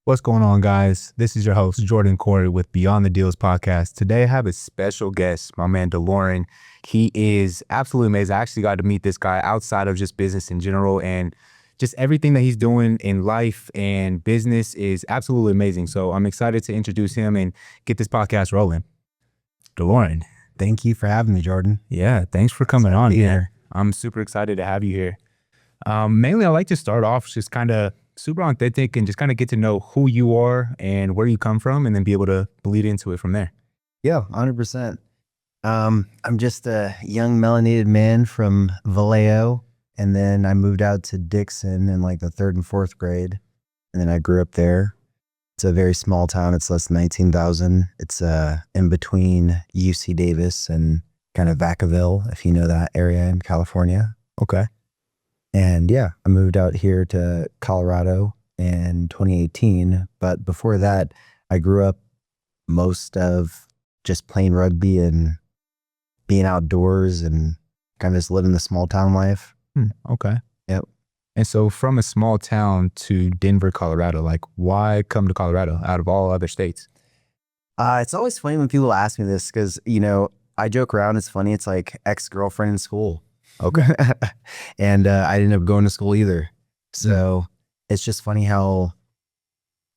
What's going on, guys? This is your host, Jordan Corey with Beyond the Deals podcast. Today, I have a special guest, my man, DeLorean. He is absolutely amazing. I actually got to meet this guy outside of just business in general, and just everything that he's doing in life and business is absolutely amazing. So I'm excited to introduce him and get this podcast rolling. DeLorean. Thank you for having me, Jordan. Yeah, thanks for coming on here. I'm super excited to have you here. Mainly, I like to start off just kind of super authentic and just kind of get to know who you are and where you come from, and then be able to bleed into it from there. Yeah, 100%. I'm just a young melanated man from Vallejo, and then I moved out to Dixon in like the 3rd and 4th grade, and then I grew up there. It's a very small town. It's less than 19,000. It's in between UC Davis and kind of Vacaville, if you know that area in California. Okay. And yeah, I moved out here to Colorado in 2018. But before that, I grew up most of just playing rugby and being outdoors and kind of just living the small town life. Okay. Yep. And so from a small town to Denver, Colorado, like why come to Colorado out of all other states? It's always funny when people ask me this because, I joke around. It's funny. It's like ex-girlfriend in school. Okay. And I didn't end up going to school either. So it's just funny how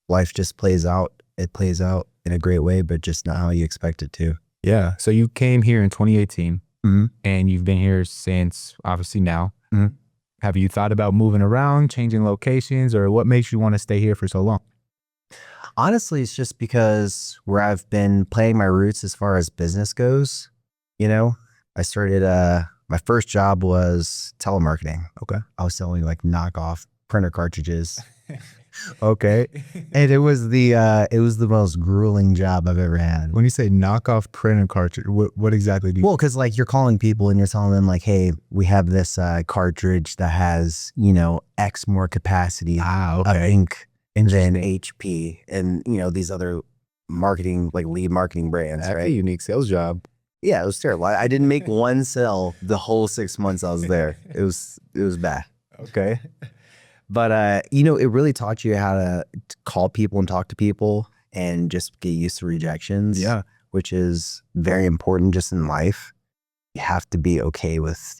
life just plays out. It plays out in a great way, but just not how you expect it to. Yeah. So you came here in 2018 Mm-hmm. and you've been here since obviously now. Mhm. Have you thought about moving around, changing locations, or what makes you want to stay here for so long? Honestly, it's just because where I've been playing my roots as far as business goes. I started, my first job was telemarketing. Okay. I was selling like knockoff printer cartridges. Okay. And it was the most grueling job I've ever had. When you say knockoff printer cartridge, what exactly do you? Well, because like you're calling people and you're telling them like, hey, we have this cartridge that has, X more capacity of ink than HP and, these other marketing, like lead marketing brands, That's right? a unique sales job. Yeah, it was terrible. I didn't make one sale the whole 6 months I was there. It was bad. Okay. But, it really taught you how to call people and talk to people and just get used to rejections. Yeah. Which is very important just in life. You have to be okay with,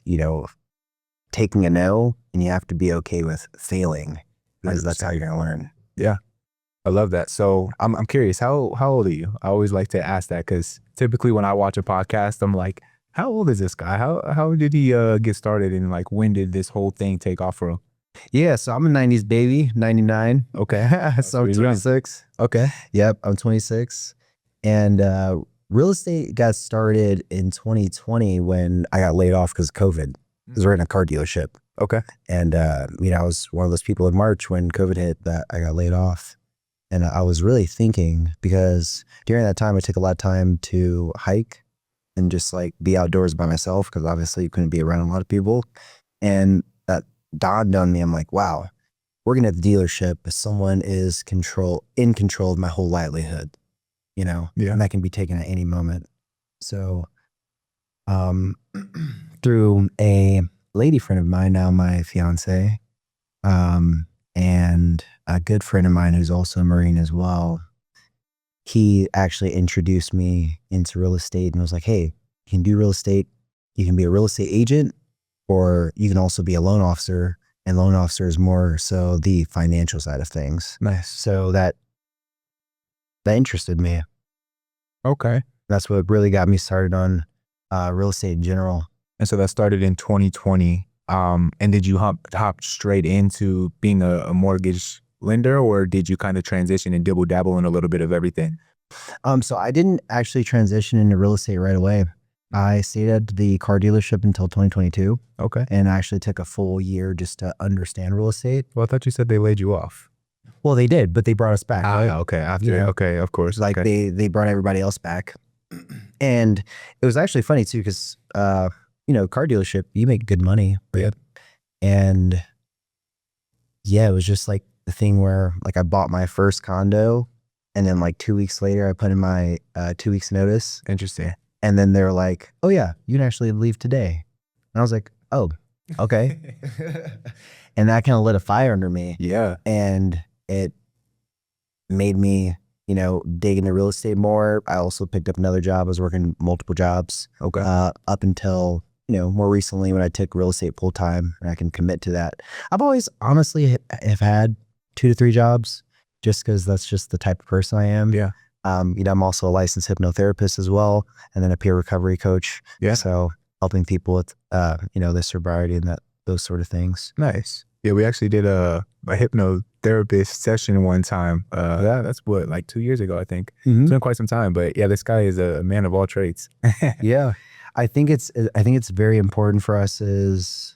taking a no, and you have to be okay with failing, because that's how you're going to learn. Yeah. I love that. So I'm curious, how old are you? I always like to ask that because typically when I watch a podcast, I'm like, how old is this guy? How did he get started, and like when did this whole thing take off for him? Yeah, so I'm a 90s baby, 99. Okay. So I'm 26. Okay. Yep, I'm 26. And real estate got started in 2020 when I got laid off because of COVID. I was running a car dealership. Okay. And, I was one of those people in March when COVID hit that I got laid off. And I was really thinking, because during that time, I took a lot of time to hike and just like be outdoors by myself, because obviously you couldn't be around a lot of people. And that dawned on me. I'm like, wow, working at the dealership, someone is in control of my whole livelihood, Yeah. and that can be taken at any moment. So through a lady friend of mine, now my fiance, and a good friend of mine who's also a Marine as well, he actually introduced me into real estate and was like, hey, you can do real estate. You can be a real estate agent, or you can also be a loan officer, and loan officer is more so the financial side of things. Nice. So that interested me. Okay. That's what really got me started on real estate in general. And so that started in 2020. And did you hop straight into being a mortgage lender, or did you kind of transition and dibble dabble in a little bit of everything? So I didn't actually transition into real estate right away. I stayed at the car dealership until 2022. Okay. And I actually took a full year just to understand real estate. Well, I thought you said they laid you off. Well, they did, but they brought us back. Right? Okay. After. Yeah. Okay. Of course. Like okay. they brought everybody else back. And it was actually funny too, because, car dealership, you make good money. Yeah. And yeah, it was just like the thing where like I bought my first condo, and then like 2 weeks later I put in my 2 weeks notice. Interesting. And then they were like, oh yeah, you can actually leave today. And I was like, oh, okay. And that kind of lit a fire under me. Yeah. And made me, dig into real estate more. I also picked up another job. I was working multiple jobs up until, more recently when I took real estate full time and I can commit to that. I've always honestly have had 2 to 3 jobs just because that's just the type of person I am. Yeah. I'm also a licensed hypnotherapist as well, and then a peer recovery coach. Yeah. So helping people with, their sobriety and those sort of things. Nice. Yeah, we actually did a hypnotherapist session one time. That's what, like 2 years ago, I think. It's been quite some time, but yeah, this guy is a man of all trades. Yeah, I think it's very important for us as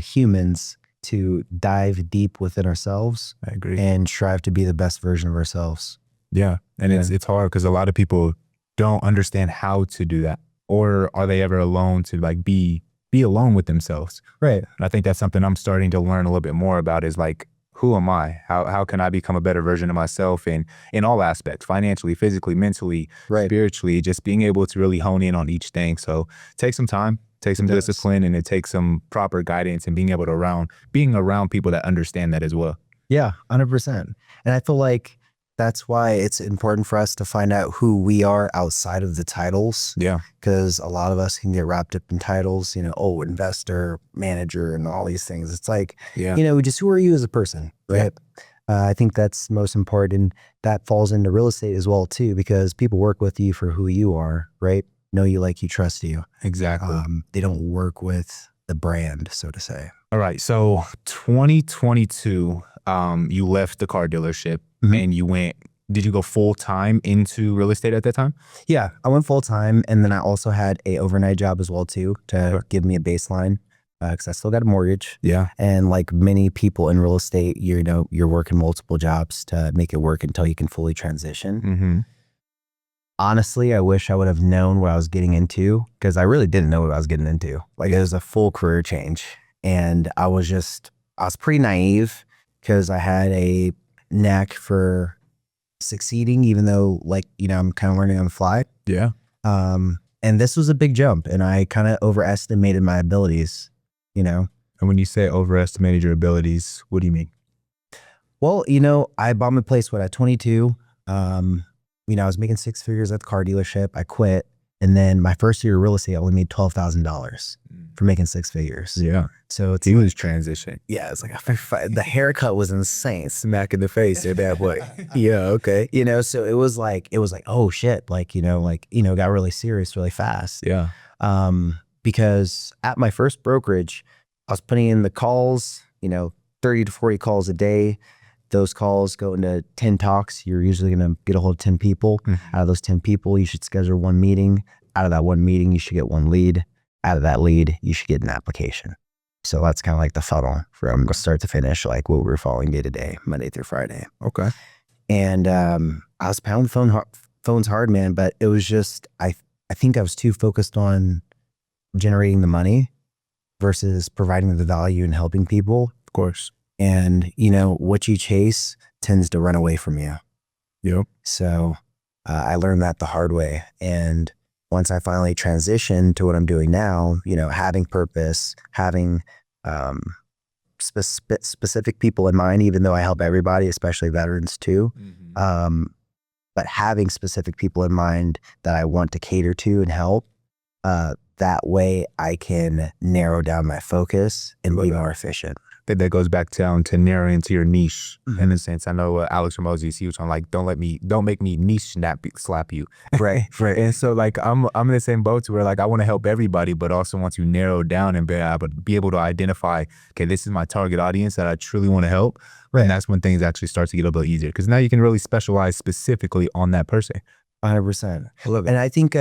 humans to dive deep within ourselves. I agree. And strive to be the best version of ourselves. Yeah, and it's hard because a lot of people don't understand how to do that, or are they ever alone to like be alone with themselves? Right. And I think that's something I'm starting to learn a little bit more about is like, who am I? How can I become a better version of myself in all aspects, financially, physically, mentally, spiritually, just being able to really hone in on each thing. So take some time, take some discipline, and it takes some proper guidance and being around people that understand that as well. Yeah, 100%. And I feel like that's why it's important for us to find out who we are outside of the titles. Yeah. Because a lot of us can get wrapped up in titles, investor, manager, and all these things. It's like, just who are you as a person, right? Yeah. I think that's most important. That falls into real estate as well, too, because people work with you for who you are, right? Know you, like you, trust you. Exactly. They don't work with the brand, so to say. All right. So 2022, you left the car dealership and did you go full time into real estate at that time? Yeah, I went full time. And then I also had a overnight job as well too, to give me a baseline, because I still got a mortgage. Yeah. And like many people in real estate, you're working multiple jobs to make it work until you can fully transition. Honestly, I wish I would have known what I was getting into, because I really didn't know what I was getting into. Like it was a full career change. And I was pretty naive because I had a knack for succeeding, even though I'm kind of learning on the fly. Yeah. And this was a big jump, and I kind of overestimated my abilities, And when you say overestimated your abilities, what do you mean? Well, I bought my place at 22. I was making 6 figures at the car dealership. I quit. And then my first year of real estate, I only made $12,000 for making 6 figures. Yeah. So he was transitioning. Yeah, it's like the haircut was insane. Smack in the face, you're bad boy. Yeah, okay. So it was like, oh shit, got really serious really fast. Yeah. Because at my first brokerage, I was putting in the calls, 30 to 40 calls a day. Those calls go into 10 talks. You're usually going to get a hold of 10 people. Out of those 10 people, you should schedule one meeting. Out of that one meeting, you should get one lead. Out of that lead, you should get an application. So that's kind of like the funnel from start to finish, like what we're following day to day, Monday through Friday. Okay. And I was pounding phones hard, man, but it was just, I think I was too focused on generating the money versus providing the value and helping people. Of course. And, what you chase tends to run away from you. Yep. So I learned that the hard way. And once I finally transitioned to what I'm doing now, having purpose, having specific people in mind, even though I help everybody, especially veterans too. But having specific people in mind that I want to cater to and help, that way I can narrow down my focus and be more efficient. I think that goes back down to narrowing into your niche. In a sense, I know Alex Ramosi, he was on like, don't make me niche slap you. Right. And so like, I'm in the same boat where like, I want to help everybody, but also want to narrow down and be able to identify, okay, this is my target audience that I truly want to help. Right. And that's when things actually start to get a little bit easier, because now you can really specialize specifically on that person. 100%. I love it. And I think,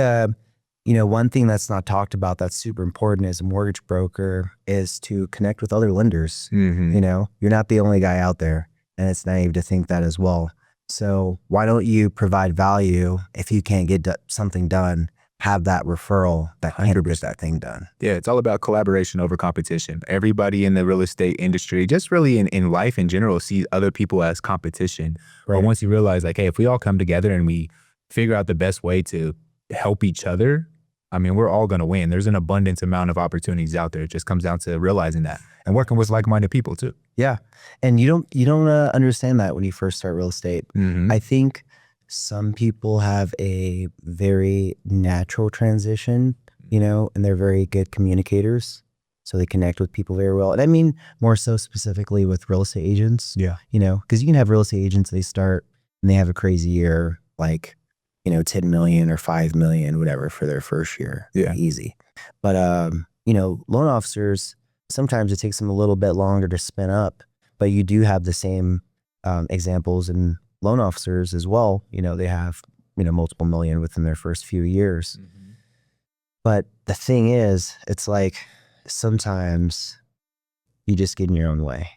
one thing that's not talked about that's super important as a mortgage broker is to connect with other lenders. You're not the only guy out there, and it's naive to think that as well. So why don't you provide value? If you can't get something done, have that referral that can get that thing done. Yeah, it's all about collaboration over competition. Everybody in the real estate industry, just really in life in general, sees other people as competition. Right. But once you realize like, hey, if we all come together and we figure out the best way to help each other, I mean, we're all going to win. There's an abundant amount of opportunities out there. It just comes down to realizing that and working with like-minded people too. Yeah. And you don't understand that when you first start real estate. Mm-hmm. I think some people have a very natural transition, and they're very good communicators. So they connect with people very well. And I mean, more so specifically with real estate agents. Yeah. Because you can have real estate agents, they start and they have a crazy year, like, 10 million or 5 million, whatever, for their first year. Yeah. Easy. But, loan officers, sometimes it takes them a little bit longer to spin up, but you do have the same examples in loan officers as well. They have, multiple million within their first few years. Mm-hmm. But the thing is, it's like sometimes you just get in your own way,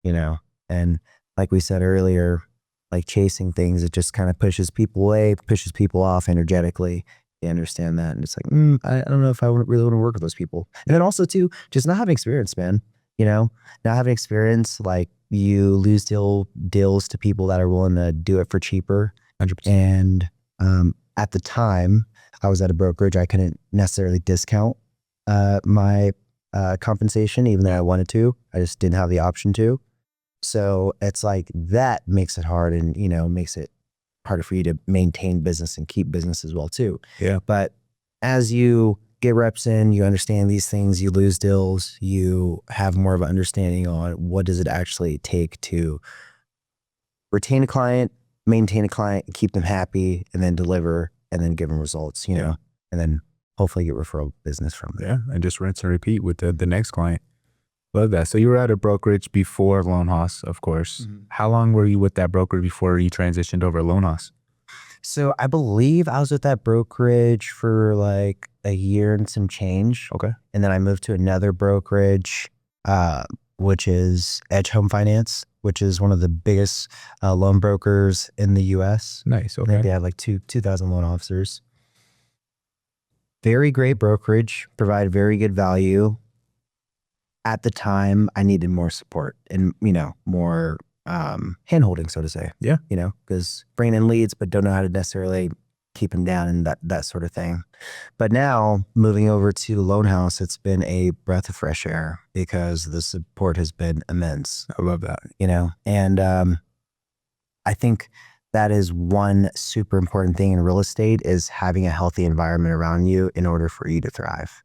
and like we said earlier, like chasing things, it just kind of pushes people away, pushes people off energetically. They understand that. And it's like, I don't know if I really want to work with those people. And then also too, just not having experience, man, not having experience, like you lose deals to people that are willing to do it for cheaper. 100%. And at the time I was at a brokerage, I couldn't necessarily discount my compensation, even though I wanted to. I just didn't have the option to. So it's like that makes it hard, and makes it harder for you to maintain business and keep business as well too. Yeah. But as you get reps in, you understand these things, you lose deals, you have more of an understanding on what does it actually take to retain a client, maintain a client, keep them happy, and then deliver, and then give them results, and then hopefully get referral business from them. Yeah. And just rinse and repeat with the next client. Love that. So you were at a brokerage before Loan House, of course. Mm-hmm. How long were you with that brokerage before you transitioned over to Loan House? So I believe I was with that brokerage for like a year and some change. Okay. And then I moved to another brokerage, which is Edge Home Finance, which is one of the biggest loan brokers in the U.S. Nice. I think Okay. they have like 2,000 loan officers. Very great brokerage, provide very good value. At the time, I needed more support and, more hand-holding, so to say. Yeah. Because bringing in leads, but don't know how to necessarily keep them down and that sort of thing. But now, moving over to Loan House, it's been a breath of fresh air because the support has been immense. I love that. And I think that is one super important thing in real estate is having a healthy environment around you in order for you to thrive.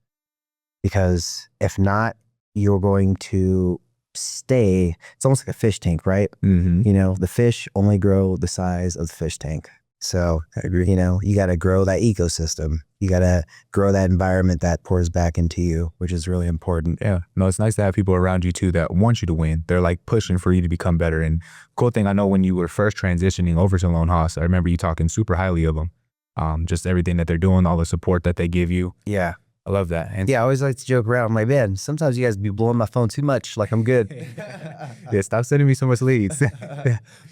Because if not, you're going to stay, it's almost like a fish tank, right? Mm-hmm. The fish only grow the size of the fish tank. So, I agree. you got to grow that ecosystem. You got to grow that environment that pours back into you, which is really important. Yeah. No, it's nice to have people around you too that want you to win. They're like pushing for you to become better. And cool thing, I know when you were first transitioning over to Loan House, I remember you talking super highly of them. Just everything that they're doing, all the support that they give you. Yeah. I love that. And Yeah, I always like to joke around. I'm like, man, sometimes you guys be blowing my phone too much. Like I'm good. yeah, stop sending me so much leads.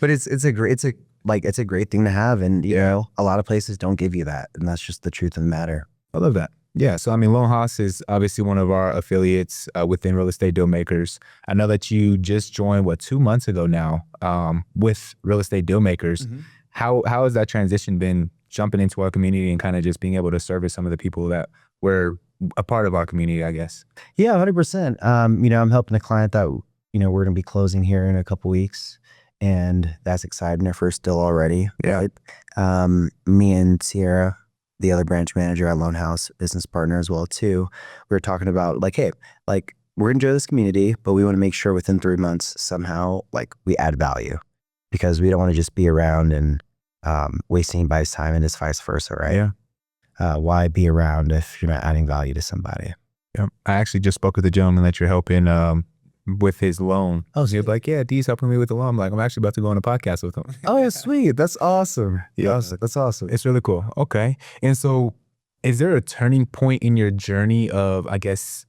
But it's a great thing to have. And a lot of places don't give you that. And that's just the truth of the matter. I love that. Yeah. So, I mean, Loan House is obviously one of our affiliates within Real Estate Dealmakers. I know that you just joined, 2 months ago now with Real Estate Dealmakers. Mm-hmm. How has that transition been jumping into our community and kind of just being able to service some of the people that were a part of our community, I guess? Yeah, 100%. I'm helping a client that, we're going to be closing here in a couple weeks. And that's exciting. Our first deal already. Yeah. Right? Me and Sierra, the other branch manager at Loan House, business partner as well too, we were talking about like, hey, like we're going to enjoy this community, but we want to make sure within 3 months somehow like we add value, because we don't want to just be around and wasting anybody's time, and it's vice versa, right? Yeah. Why be around if you're not adding value to somebody? Yeah. I actually just spoke with the gentleman that you're helping with his loan. Oh, He was like, yeah, D's helping me with the loan. I'm like, I'm actually about to go on a podcast with him. Oh, yeah, sweet. That's awesome. Yeah. That's awesome. It's really cool. Okay. And so is there a turning point in your journey of, I guess,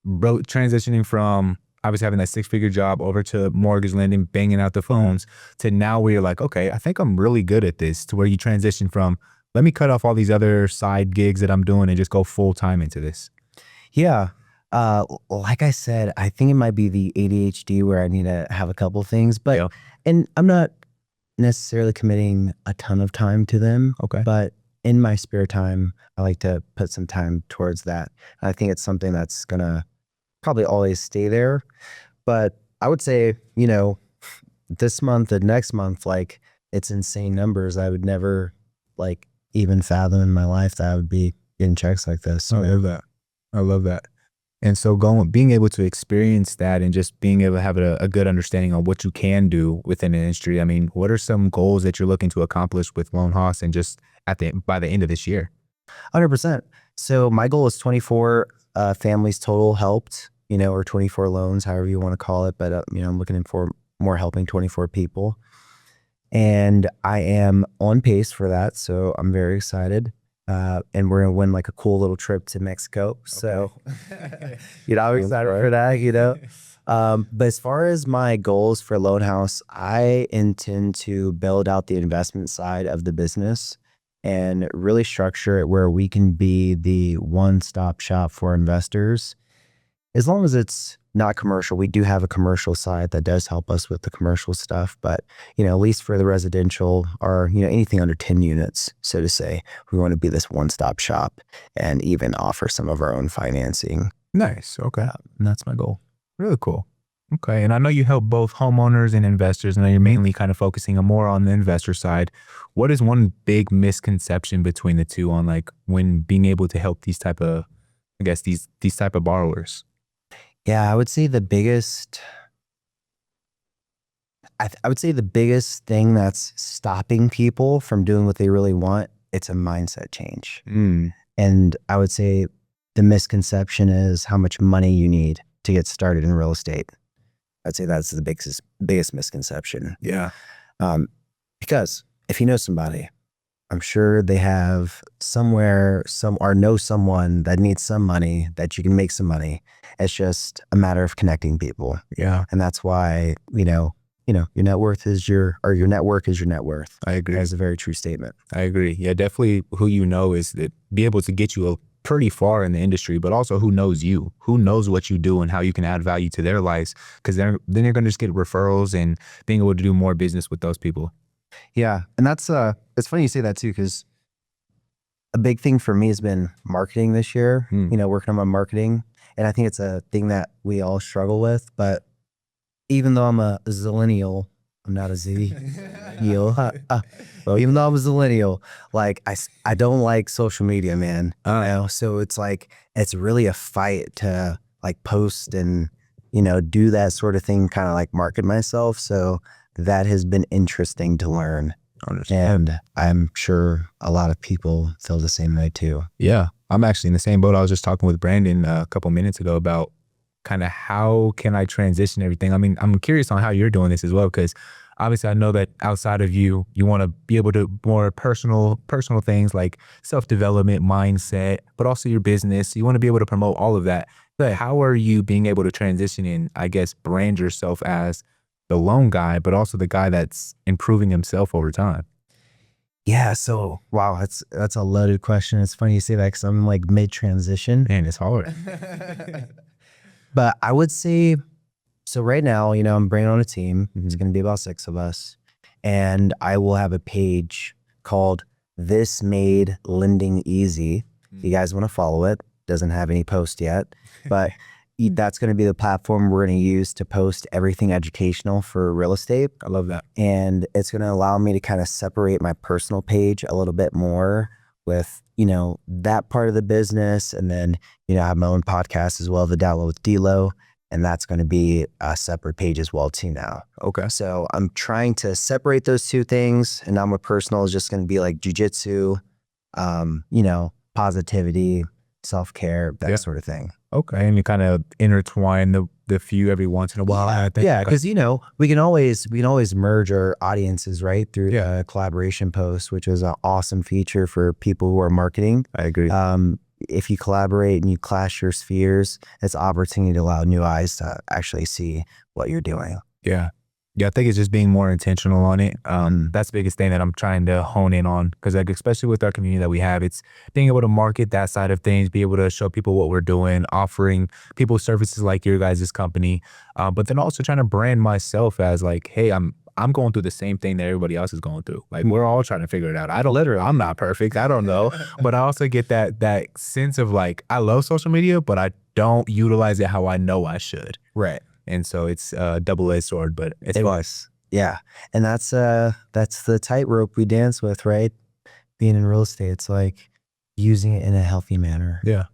transitioning from obviously having that 6-figure job over to mortgage lending, banging out the phones, to now where you're like, okay, I think I'm really good at this, to where you transition from, let me cut off all these other side gigs that I'm doing and just go full time into this? Yeah. Like I said, I think it might be the ADHD where I need to have a couple things, but, Yeah. and I'm not necessarily committing a ton of time to them, Okay. but in my spare time, I like to put some time towards that. I think it's something that's gonna probably always stay there. But I would say, this month and next month, like it's insane numbers. I would never like even fathom in my life that I would be getting checks like this. I love that. I love that. And so being able to experience that and just being able to have a good understanding on what you can do within an industry. I mean, what are some goals that you're looking to accomplish with Lone Hoss and just by the end of this year? 100%. So my goal is 24 families total helped, or 24 loans, however you want to call it. But, I'm looking for more helping 24 people. And I am on pace for that. So I'm very excited. And we're going to win like a cool little trip to Mexico. Okay. So, I'm excited for that, But as far as my goals for Lone House, I intend to build out the investment side of the business and really structure it where we can be the one-stop shop for investors. As long as it's not commercial, we do have a commercial side that does help us with the commercial stuff, but at least for the residential or anything under 10 units, so to say, we want to be this one-stop shop and even offer some of our own financing. Nice. Okay. And that's my goal. Really cool. Okay. And I know you help both homeowners and investors. I know you're mainly kind of focusing more on the investor side. What is one big misconception between the two on like when being able to help these type of, I guess, these type of borrowers? Yeah, I would say the biggest, I would say the biggest thing that's stopping people from doing what they really want, it's a mindset change. And I would say the misconception is how much money you need to get started in real estate. I'd say that's the biggest misconception. Yeah. Because if you know somebody, I'm sure they have somewhere or know someone that needs some money that you can make some money. It's just a matter of connecting people. Yeah. And that's why, your net worth is your network is your net worth. I agree. That's a very true statement. I agree. Yeah, definitely who you know is that be able to get you pretty far in the industry, but also who knows you, who knows what you do and how you can add value to their lives. Because then you're going to just get referrals and being able to do more business with those people. Yeah. And that's, it's funny you say that too, because a big thing for me has been marketing this year, working on my marketing. And I think it's a thing that we all struggle with, but even though I'm a zillennial, I'm not a Z-eel. Even though I'm a zillennial, like I don't like social media, man. So it's like, it's really a fight to like post and, do that sort of thing, kind of like market myself. So that has been interesting to learn. And I'm sure a lot of people feel the same way too. Yeah, I'm actually in the same boat. I was just talking with Brandon a couple minutes ago about kind of how can I transition everything. I mean, I'm curious on how you're doing this as well, because obviously I know that outside of you want to be able to more personal things like self-development, mindset, but also your business. You want to be able to promote all of that. But how are you being able to transition and, I guess, brand yourself as the loan guy, but also the guy that's improving himself over time? Yeah. So, wow, that's a loaded question. It's funny you say that because I'm like mid-transition. Man, it's hard. But I would say, so right now, I'm bringing on a team. It's going to be about 6 of us. And I will have a page called This Made Lending Easy. If you guys want to follow it, doesn't have any post yet, but that's going to be the platform we're going to use to post everything educational for real estate. I love that. And it's going to allow me to kind of separate my personal page a little bit more with, that part of the business. And then, I have my own podcast as well, The Download with D-Lo. And that's going to be a separate page as well too now. Okay. So I'm trying to separate those two things. And now my personal is just going to be like jujitsu, positivity, self-care, that sort of thing. Okay. And you kind of intertwine the few every once in a while. I think. Yeah. Because, we can always merge our audiences, right? Through a collaboration post, which is an awesome feature for people who are marketing. I agree. If you collaborate and you clash your spheres, it's an opportunity to allow new eyes to actually see what you're doing. Yeah. Yeah, I think it's just being more intentional on it. That's the biggest thing that I'm trying to hone in on, because like, especially with our community that we have, it's being able to market that side of things, be able to show people what we're doing, offering people services like your guys' company, but then also trying to brand myself as like, hey, I'm going through the same thing that everybody else is going through. Like we're all trying to figure it out. I'm not perfect. I don't know. But I also get that sense of like, I love social media, but I don't utilize it how I know I should. Right. And so it's a double-edged sword, but it's It fun. was. Yeah. And that's the tightrope we dance with, right? Being in real estate, it's like using it in a healthy manner. Yeah,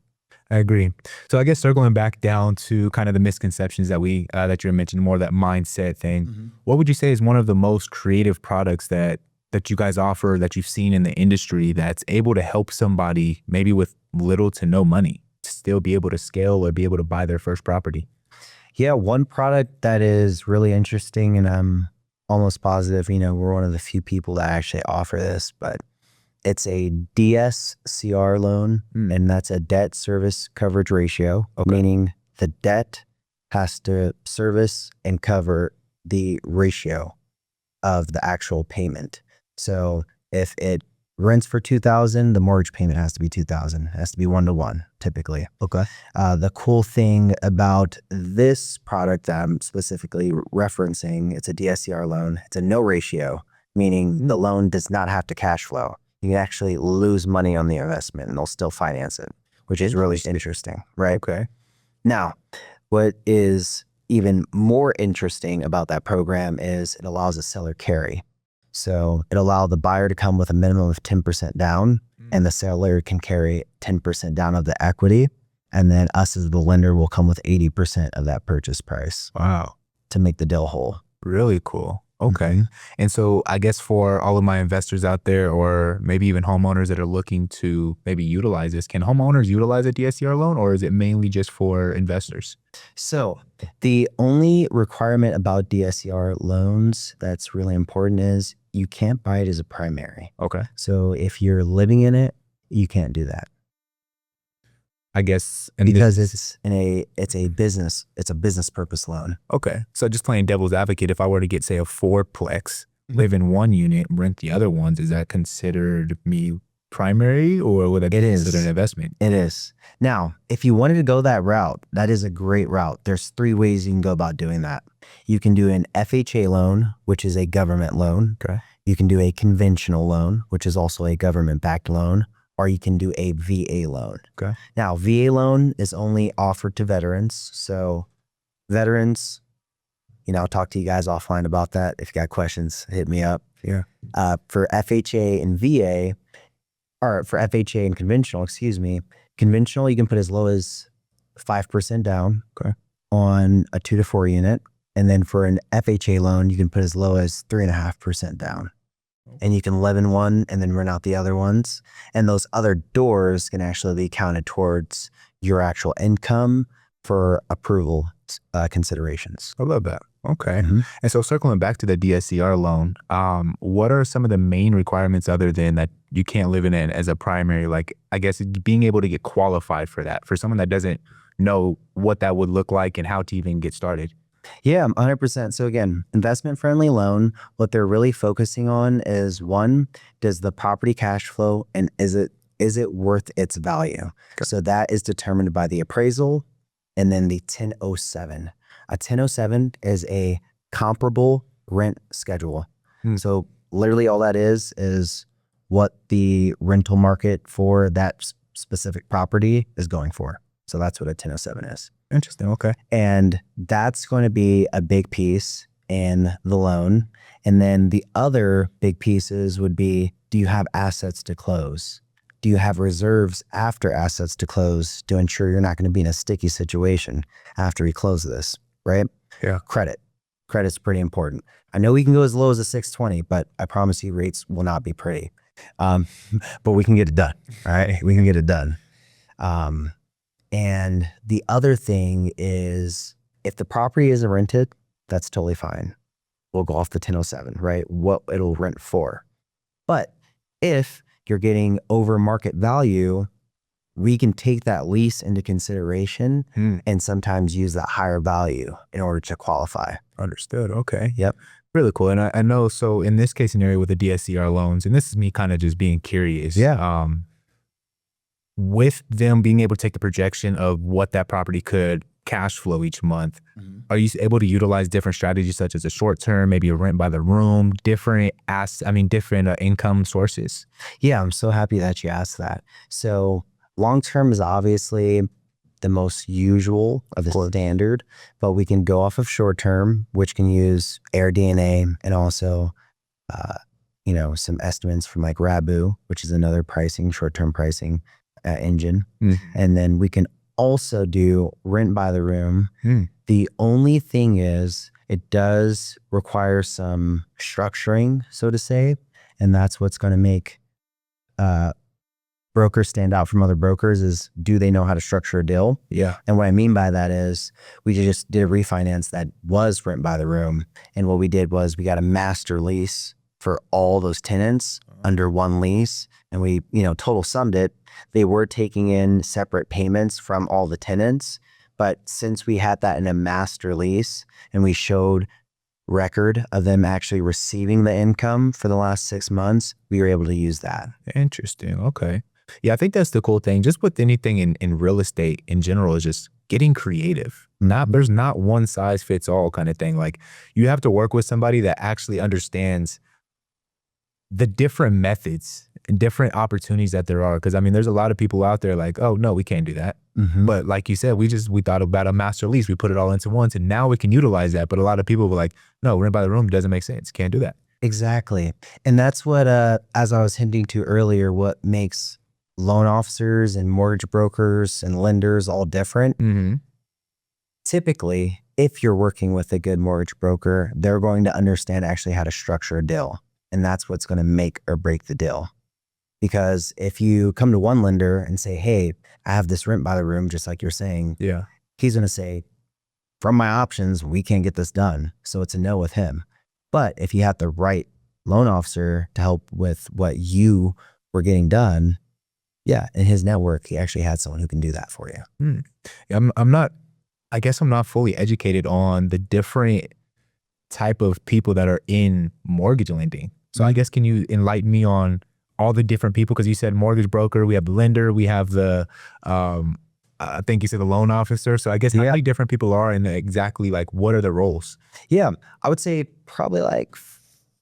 I agree. So I guess circling back down to kind of the misconceptions that that you mentioned, more of that mindset thing. What would you say is one of the most creative products that you guys offer, that you've seen in the industry, that's able to help somebody maybe with little to no money to still be able to scale or be able to buy their first property? Yeah, one product that is really interesting, and I'm almost positive, we're one of the few people that actually offer this, but it's a DSCR loan, and that's a debt service coverage ratio, meaning the debt has to service and cover the ratio of the actual payment. So if it rents for $2,000, the mortgage payment has to be $2,000. It has to be 1-to-1 typically. Okay. The cool thing about this product that I'm specifically referencing, it's a DSCR loan. It's a no ratio, meaning the loan does not have to cash flow. You can actually lose money on the investment and they'll still finance it, which is really interesting, right? Okay. Now, what is even more interesting about that program is it allows a seller carry. So it allows the buyer to come with a minimum of 10% down, and the seller can carry 10% down of the equity. And then us as the lender will come with 80% of that purchase price. Wow. To make the deal whole. Really cool. Okay. And so I guess for all of my investors out there, or maybe even homeowners that are looking to maybe utilize this, can homeowners utilize a DSCR loan, or is it mainly just for investors? So the only requirement about DSCR loans that's really important is you can't buy it as a primary. Okay. So if you're living in it, you can't do that. I guess because it's a business purpose loan. Okay. So just playing devil's advocate, if I were to get, say, a fourplex, live in one unit, rent the other ones, is that considered me primary, or would that be considered an investment? It is. Now, if you wanted to go that route, that is a great route. There's 3 ways you can go about doing that. You can do an FHA loan, which is a government loan. Okay. You can do a conventional loan, which is also a government-backed loan, or you can do a VA loan. Okay. Now, VA loan is only offered to veterans. So veterans, I'll talk to you guys offline about that. If you got questions, hit me up. Yeah. For FHA and VA, or for FHA and conventional, conventional, you can put as low as 5% down on a 2 to 4 unit. And then for an FHA loan, you can put as low as 3.5% down. And you can live in one and then rent out the other ones. And those other doors can actually be counted towards your actual income for approval considerations. I love that. Okay. And so circling back to the DSCR loan, what are some of the main requirements other than that you can't live in it as a primary? Like, I guess being able to get qualified for that, for someone that doesn't know what that would look like and how to even get started. Yeah, 100%. So again, investment-friendly loan, what they're really focusing on is, 1, does the property cash flow, and is it worth its value? Okay. So that is determined by the appraisal and then the 1007. A 1007 is a comparable rent schedule. So literally all that is what the rental market for that specific property is going for. So that's what a 1007 is. Interesting. Okay. And that's going to be a big piece in the loan. And then the other big pieces would be, do you have assets to close? Do you have reserves after assets to close to ensure you're not going to be in a sticky situation after we close this, right? Yeah. Credit's pretty important. I know we can go as low as a 620, but I promise you rates will not be pretty. But we can get it done, all right? We can get it done. And the other thing is, if the property isn't rented, that's totally fine. We'll go off the 1007, right? What it'll rent for. But if you're getting over market value, we can take that lease into consideration and sometimes use that higher value in order to qualify. Understood. Okay. Yep. Really cool. And I know, so in this case scenario with the DSCR loans, and this is me kind of just being curious. Yeah. With them being able to take the projection of what that property could cash flow each month, are you able to utilize different strategies such as a short term, maybe a rent by the room, different income sources? Yeah, I'm so happy that you asked that. So long term is obviously the most usual of the standard, but we can go off of short term, which can use AirDNA and also, some estimates from like Rabu, which is another short term pricing engine. And then we can also do rent by the room. The only thing is it does require some structuring, so to say, and that's what's going to make brokers stand out from other brokers is, do they know how to structure a deal? Yeah. And what I mean by that is we just did a refinance that was rent by the room. And what we did was we got a master lease for all those tenants under one lease. And we, total summed it. They were taking in separate payments from all the tenants. But since we had that in a master lease and we showed record of them actually receiving the income for the last 6 months, we were able to use that. Interesting. Okay. Yeah, I think that's the cool thing. Just with anything in real estate in general is just getting creative. There's not one size fits all kind of thing. Like you have to work with somebody that actually understands the different methods and different opportunities that there are. Because there's a lot of people out there like, oh no, we can't do that. But like you said, we thought about a master lease. We put it all into once and now we can utilize that. But a lot of people were like, no, rent by the room doesn't make sense. Can't do that. Exactly. And that's what, as I was hinting to earlier, what makes loan officers and mortgage brokers and lenders all different. Typically, if you're working with a good mortgage broker, they're going to understand actually how to structure a deal. And that's what's going to make or break the deal. Because if you come to one lender and say, hey, I have this rent by the room, just like you're saying, he's going to say, from my options, we can't get this done. So it's a no with him. But if you have the right loan officer to help with what you were getting done, in his network, he actually had someone who can do that for you. I guess I'm not fully educated on the different type of people that are in mortgage lending. So I guess, can you enlighten me on all the different people? Because you said mortgage broker, we have the lender, we have the, I think you said the loan officer. So I guess how many different people are and exactly like what are the roles? Yeah, I would say probably like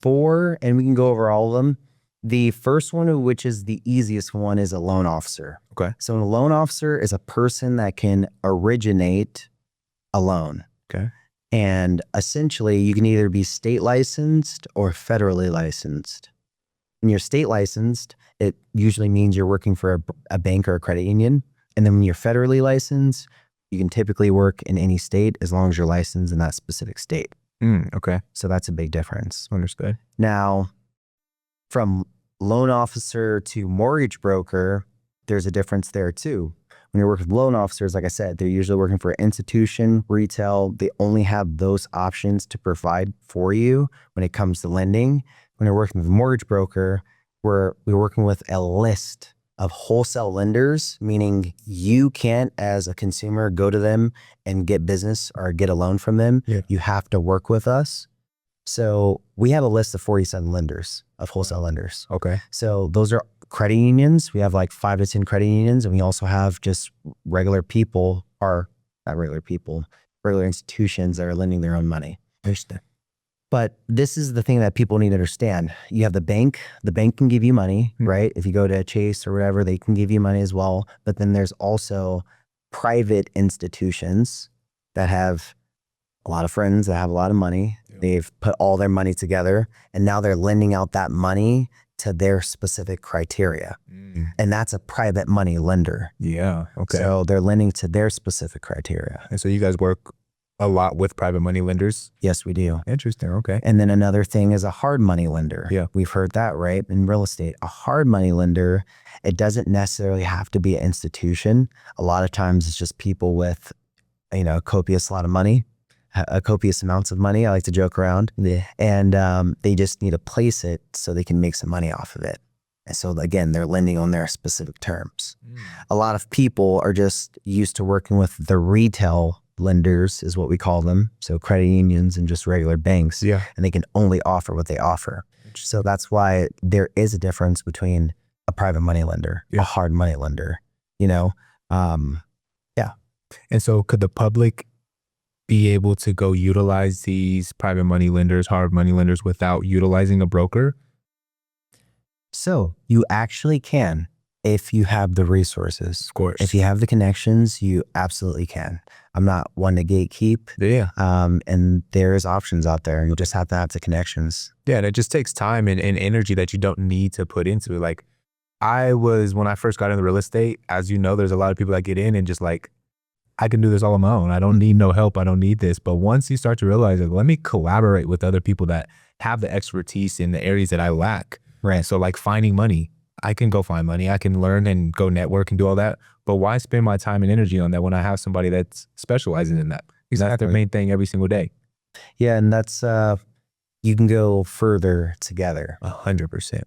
4, and we can go over all of them. The first one, which is the easiest one, is a loan officer. Okay. So a loan officer is a person that can originate a loan. Okay. And essentially, you can either be state licensed or federally licensed. When you're state licensed, it usually means you're working for a bank or a credit union. And then when you're federally licensed, you can typically work in any state as long as you're licensed in that specific state. Okay. So that's a big difference. Understood. Now, from loan officer to mortgage broker, there's a difference there too. When you're working with loan officers, like I said, they're usually working for an institution, retail. They only have those options to provide for you when it comes to lending. When you're working with a mortgage broker, we're working with a list of wholesale lenders, meaning you can't, as a consumer, go to them and get business or get a loan from them. You have to work with us. So we have a list of 47 lenders, of wholesale lenders. Okay. So those are credit unions. We have like 5 to 10 credit unions, and we also have just regular people, or not regular people, regular institutions that are lending their own money. But this is the thing that people need to understand. You have the bank. The bank can give you money, right? If you go to Chase or whatever, they can give you money as well. But then there's also private institutions that have a lot of friends that have a lot of money. They've put all their money together, and now they're lending out that money to their specific criteria. And that's a private money lender. Yeah. Okay. So they're lending to their specific criteria. And so you guys work a lot with private money lenders? Yes, we do. Interesting. Okay. And then another thing is a hard money lender. Yeah. We've heard that, right? In real estate, a hard money lender, it doesn't necessarily have to be an institution. A lot of times it's just people with, copious amounts of money. I like to joke around. And they just need to place it so they can make some money off of it. And so again, they're lending on their specific terms. A lot of people are just used to working with the retail lenders, is what we call them. So credit unions and just regular banks. Yeah. And they can only offer what they offer. So that's why there is a difference between a private money lender, a hard money lender, And so could the public be able to go utilize these private money lenders, hard money lenders without utilizing a broker? So you actually can if you have the resources. Of course. If you have the connections, you absolutely can. I'm not one to gatekeep. Yeah. And there's options out there. You'll just have to have the connections. Yeah. And it just takes time and energy that you don't need to put into it. Like when I first got into real estate, as you know, there's a lot of people that get in and just like, I can do this all on my own. I don't need no help. I don't need this. But once you start to realize, like, let me collaborate with other people that have the expertise in the areas that I lack. Right. So like finding money, I can go find money. I can learn and go network and do all that. But why spend my time and energy on that when I have somebody that's specializing in that? Because that's their main thing every single day. Yeah. And that's, you can go further together. 100%.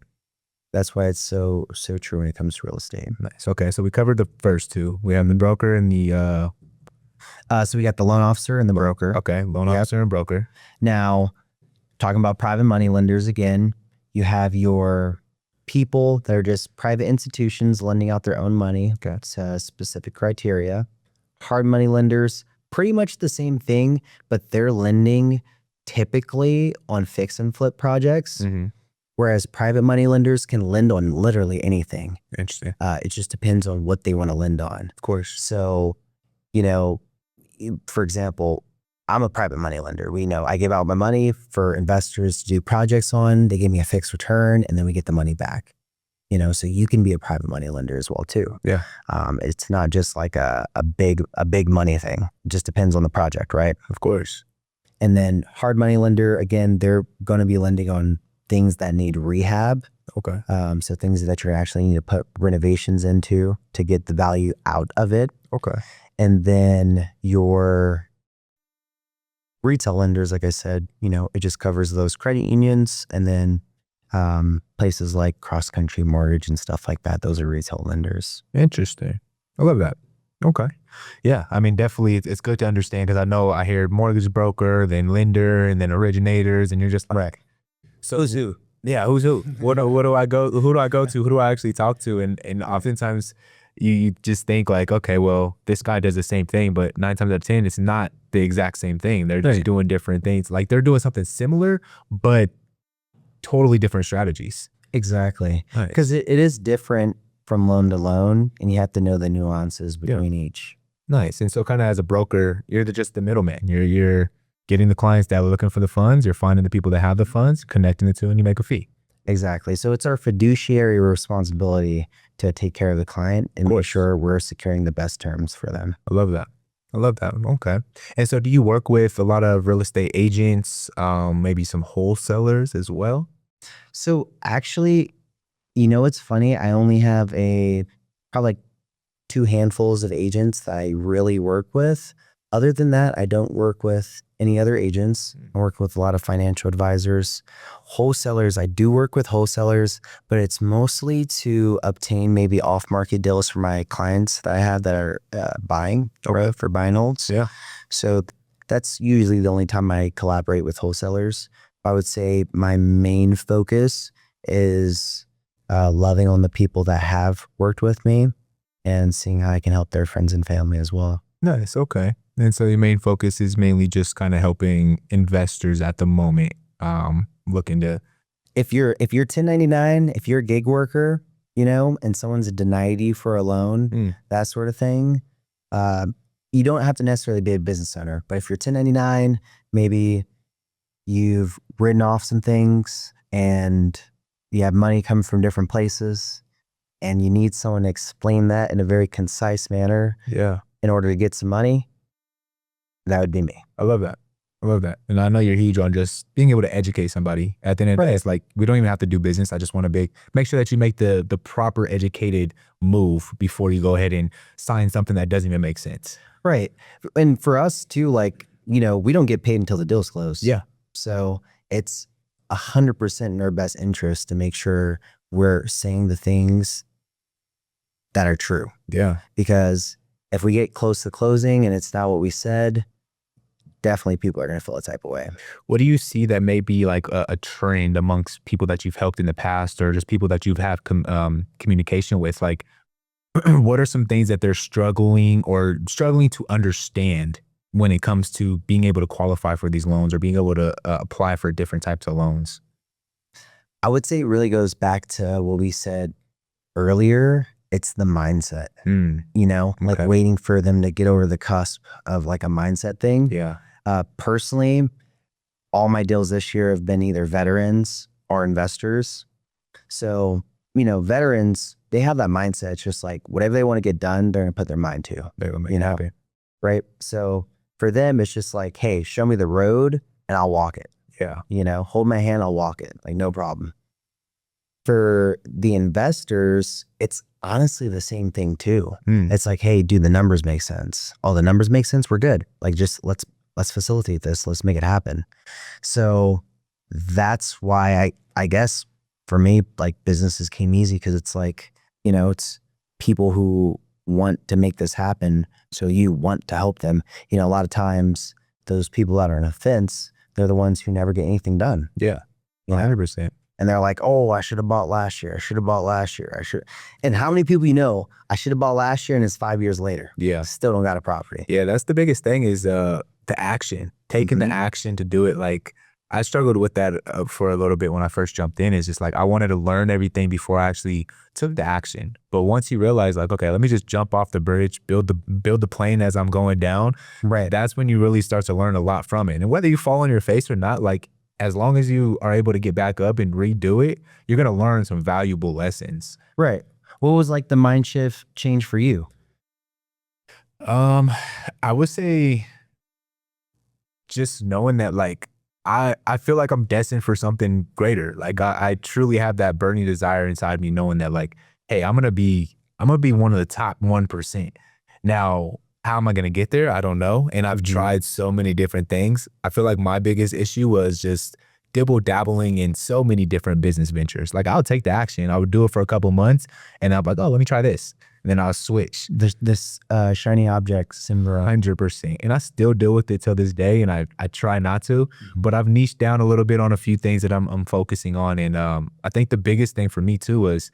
That's why it's so true when it comes to real estate. Nice. Okay. So we covered the first two. We have the broker and the, so we got the loan officer and the broker. okay, loan officer and broker. Now, talking about private money lenders again, you have your people that are just private institutions lending out their own money. Okay. To specific criteria. Hard money lenders, pretty much the same thing, but they're lending typically on fix and flip projects. Mm-hmm. Whereas private money lenders can lend on literally anything. Interesting. It just depends on what they want to lend on. Of course. So, for example, I'm a private money lender. I give out my money for investors to do projects on. They give me a fixed return and then we get the money back. So you can be a private money lender as well too. Yeah. It's not just like a big money thing. It just depends on the project, right? Of course. And then hard money lender, again, they're going to be lending on things that need rehab. Okay. So things that you actually need to put renovations into to get the value out of it. Okay. And then your retail lenders, like I said, it just covers those credit unions and then places like cross country mortgage and stuff like that. Those are retail lenders. Interesting. I love that. Okay. Yeah. I mean, definitely it's good to understand because I know I hear mortgage broker, then lender, and then originators, and you're just like, Right. So who's who? Yeah, who's who? What do I go? Who do I go to? Who do I actually talk to? And oftentimes you just think like, okay, well, this guy does the same thing, but 9 times out of 10, it's not the exact same thing. They're just doing different things. Like they're doing something similar, but totally different strategies. Exactly. Because it is different from loan to loan, and you have to know the nuances between each. Nice. And so kind of as a broker, you're just the middleman. You're getting the clients that are looking for the funds, you're finding the people that have the funds, connecting the two, and you make a fee. Exactly. So it's our fiduciary responsibility to take care of the client and make sure we're securing the best terms for them. I love that. Okay. And so do you work with a lot of real estate agents, maybe some wholesalers as well? So actually, it's funny. I only have probably like 2 handfuls of agents that I really work with. Other than that, I don't work with any other agents. I work with a lot of financial advisors. Wholesalers, I do work with wholesalers, but it's mostly to obtain maybe off-market deals for my clients that I have that are buying for buy and holds. Yeah. So that's usually the only time I collaborate with wholesalers. I would say my main focus is loving on the people that have worked with me and seeing how I can help their friends and family as well. Nice. Okay. And so your main focus is mainly just kind of helping investors at the moment, looking to. If you're 1099, if you're a gig worker, and someone's denied you for a loan, that sort of thing, you don't have to necessarily be a business owner. But if you're 1099, maybe you've written off some things and you have money coming from different places and you need someone to explain that in a very concise manner in order to get some money, that would be me. I love that. And I know you're huge on just being able to educate somebody. At the end of the day, it's like, we don't even have to do business. I just want to make sure that you make the proper educated move before you go ahead and sign something that doesn't even make sense. Right. And for us too, like, we don't get paid until the deal's closed. Yeah. So it's 100% in our best interest to make sure we're saying the things that are true. Yeah. Because if we get close to closing and it's not what we said, definitely people are going to feel a type of way. What do you see that may be like a trend amongst people that you've helped in the past or just people that you've had communication with? Like, what are some things that they're struggling to understand when it comes to being able to qualify for these loans or being able to apply for different types of loans? I would say it really goes back to what we said earlier. It's the mindset, like Okay. waiting for them to get over the cusp of like a mindset thing. Yeah. Personally, all my deals this year have been either veterans or investors. So, veterans, they have that mindset. It's just like whatever they want to get done, they're going to put their mind to, They will make you happy. right? So for them, it's just like, hey, show me the road and I'll walk it. Yeah. Hold my hand, I'll walk it. Like, no problem. For the investors, it's honestly the same thing too. It's like, hey, do the numbers make sense? Oh, the numbers make sense. We're good. Like, just let's facilitate this. Let's make it happen. So that's why I guess for me, like businesses came easy because it's like, it's people who want to make this happen. So you want to help them. A lot of times those people that are on a fence, they're the ones who never get anything done. Yeah. You know? 100%. And they're like, oh, I should have bought last year. I should have bought last year. And how many people I should have bought last year and it's 5 years later. Yeah. Still don't got a property. Yeah, that's the biggest thing is the action, taking the action to do it. Like I struggled with that for a little bit when I first jumped in. It's just like I wanted to learn everything before I actually took the action. But once you realize like, okay, let me just jump off the bridge, build the plane as I'm going down. Right. That's when you really start to learn a lot from it. And whether you fall on your face or not, like as long as you are able to get back up and redo it, you're going to learn some valuable lessons. Right. What was like the mind shift change for you? I would say just knowing that like I feel like I'm destined for something greater. Like I truly have that burning desire inside me, knowing that like, hey, I'm gonna be one of the top 1%. Now, how am I gonna get there? I don't know. And I've tried so many different things. I feel like my biggest issue was just dabbling in so many different business ventures. Like I'll take the action. I would do it for a couple months and I'm like, oh, let me try this. And then I'll switch. This shiny object syndrome. 100%. And I still deal with it till this day. And I try not to, but I've niched down a little bit on a few things that I'm focusing on. And I think the biggest thing for me too was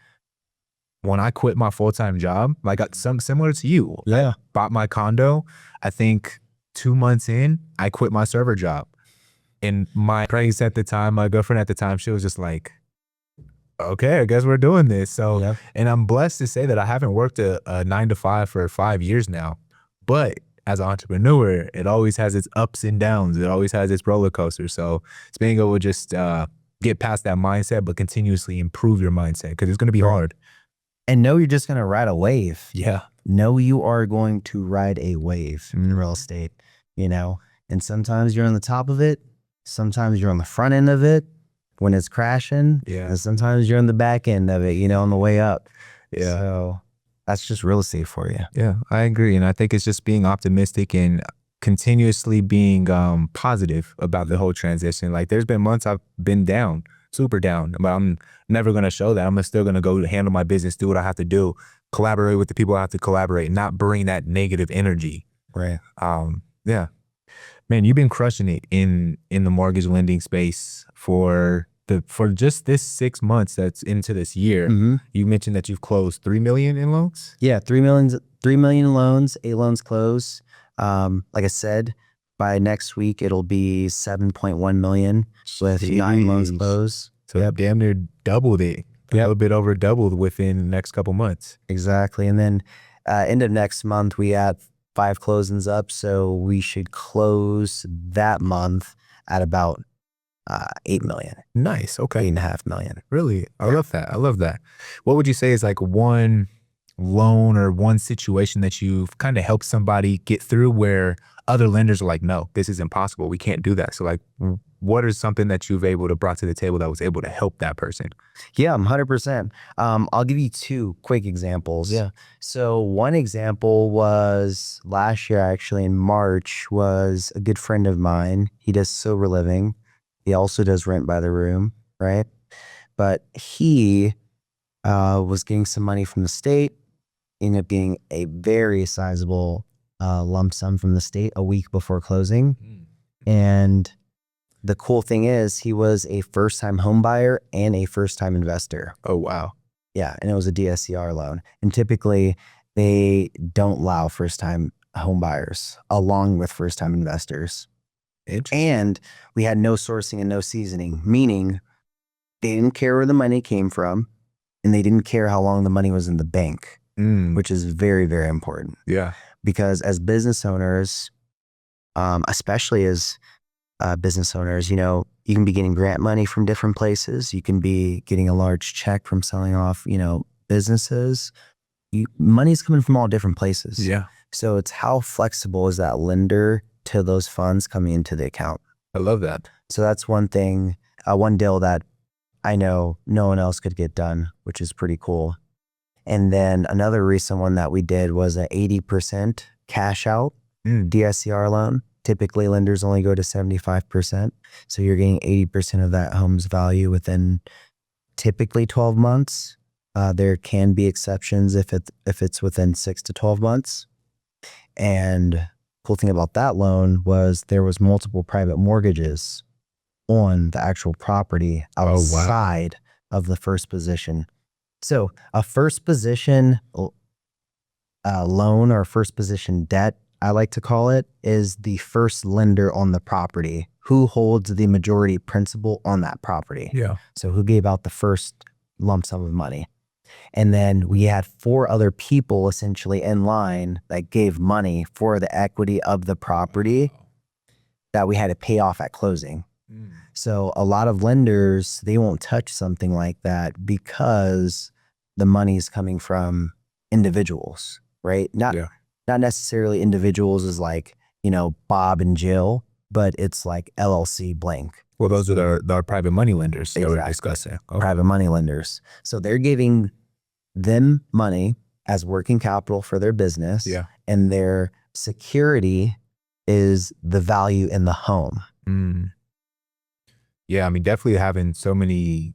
when I quit my full-time job, like some similar to you. Yeah. I bought my condo. I think 2 months in, I quit my server job. And my girlfriend at the time, she was just like, okay, I guess we're doing this. So, Yeah. And I'm blessed to say that I haven't worked a 9 to 5 for 5 years now. But as an entrepreneur, it always has its ups and downs. It always has its roller coaster. So it's being able to just get past that mindset, but continuously improve your mindset because it's going to be hard. And know you're just going to ride a wave. Yeah. Know you are going to ride a wave in real estate, and sometimes you're on the top of it. Sometimes you're on the front end of it when it's crashing. Yeah. And sometimes you're on the back end of it, on the way up. Yeah. So that's just real estate for you. Yeah, I agree. And I think it's just being optimistic and continuously being positive about the whole transition. Like there's been months I've been down, super down, but I'm never going to show that. I'm still going to go handle my business, do what I have to do, collaborate with the people I have to collaborate, not bring that negative energy. Right. Yeah. Man, you've been crushing it in the mortgage lending space for just this 6 months that's into this year. You mentioned that you've closed 3 million in loans? Yeah, 3 million loans, 8 loans closed. Like I said, by next week it'll be 7.1 million with 9 loans closed. So that damn near doubled it. A little bit over doubled within the next couple months. Exactly. And then end of next month we have 5 closings up, so we should close that month at about 8 million. Nice. Okay. 8.5 million. Really? I love that. I love that. What would you say is like one loan or one situation that you've kind of helped somebody get through where other lenders are like, no, this is impossible. We can't do that. So like, what is something that you've brought to the table that was able to help that person? Yeah, 100%. I'll give you 2 quick examples. Yeah. So one example was last year, actually in March, was a good friend of mine. He does sober living. He also does rent by the room, right? But he was getting some money from the state, ended up getting a very sizable lump sum from the state a week before closing. And the cool thing is he was a first-time home buyer and a first-time investor. Oh, wow. Yeah, and it was a DSCR loan. And typically they don't allow first-time home buyers along with first-time investors. And we had no sourcing and no seasoning, meaning they didn't care where the money came from and they didn't care how long the money was in the bank, which is very, very important. Yeah. Because as business owners, especially as business owners, you know, you can be getting grant money from different places. You can be getting a large check from selling off, you know, businesses. Money's coming from all different places. Yeah. So it's how flexible is that lender to those funds coming into the account. I love that. So that's one thing, one deal that I know no one else could get done, which is pretty cool. And then another recent one that we did was an 80% cash out DSCR loan. Typically lenders only go to 75%. So you're getting 80% of that home's value within typically 12 months. There can be exceptions if it's within 6 to 12 months. And cool thing about that loan was there was multiple private mortgages on the actual property outside of the first position. So a first position loan or first position debt, I like to call it, is the first lender on the property who holds the majority principal on that property. Yeah. So who gave out the first lump sum of money. And then we had 4 other people essentially in line that gave money for the equity of the property that we had to pay off at closing. So a lot of lenders, they won't touch something like that because the money is coming from individuals, right? Not necessarily individuals as like, you know, Bob and Jill, but it's like LLC blank. Well, those are the private money lenders that Exactly. we're discussing. Private money lenders. So they're giving them money as working capital for their business. Yeah. And their security is the value in the home. Yeah, I mean, definitely having so many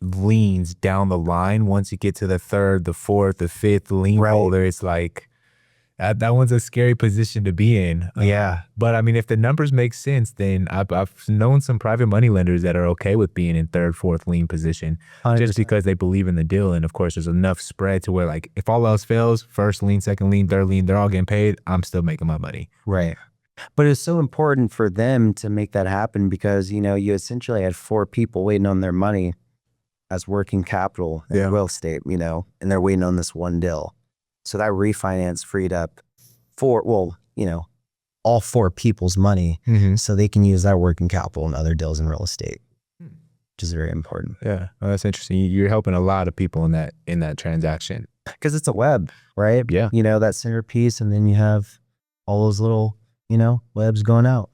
liens down the line. Once you get to the 3rd, the 4th, the 5th lien holder, it's like that one's a scary position to be in. Yeah. But I mean, if the numbers make sense, then I've known some private money lenders that are okay with being in 3rd, 4th lien position 100%. just because they believe in the deal. And of course, there's enough spread to where like if all else fails, first lien, second lien, third lien, they're all getting paid. I'm still making my money. Right. But it's so important for them to make that happen because, you know, you essentially had 4 people waiting on their money as working capital in real estate, you know, and they're waiting on this one deal. So that refinance freed up all 4 people's money so they can use that working capital in other deals in real estate, which is very important. Yeah, well, that's interesting. You're helping a lot of people in that transaction. Because it's a web, right? Yeah. You know, that centerpiece, and then you have all those little, you know, webs going out.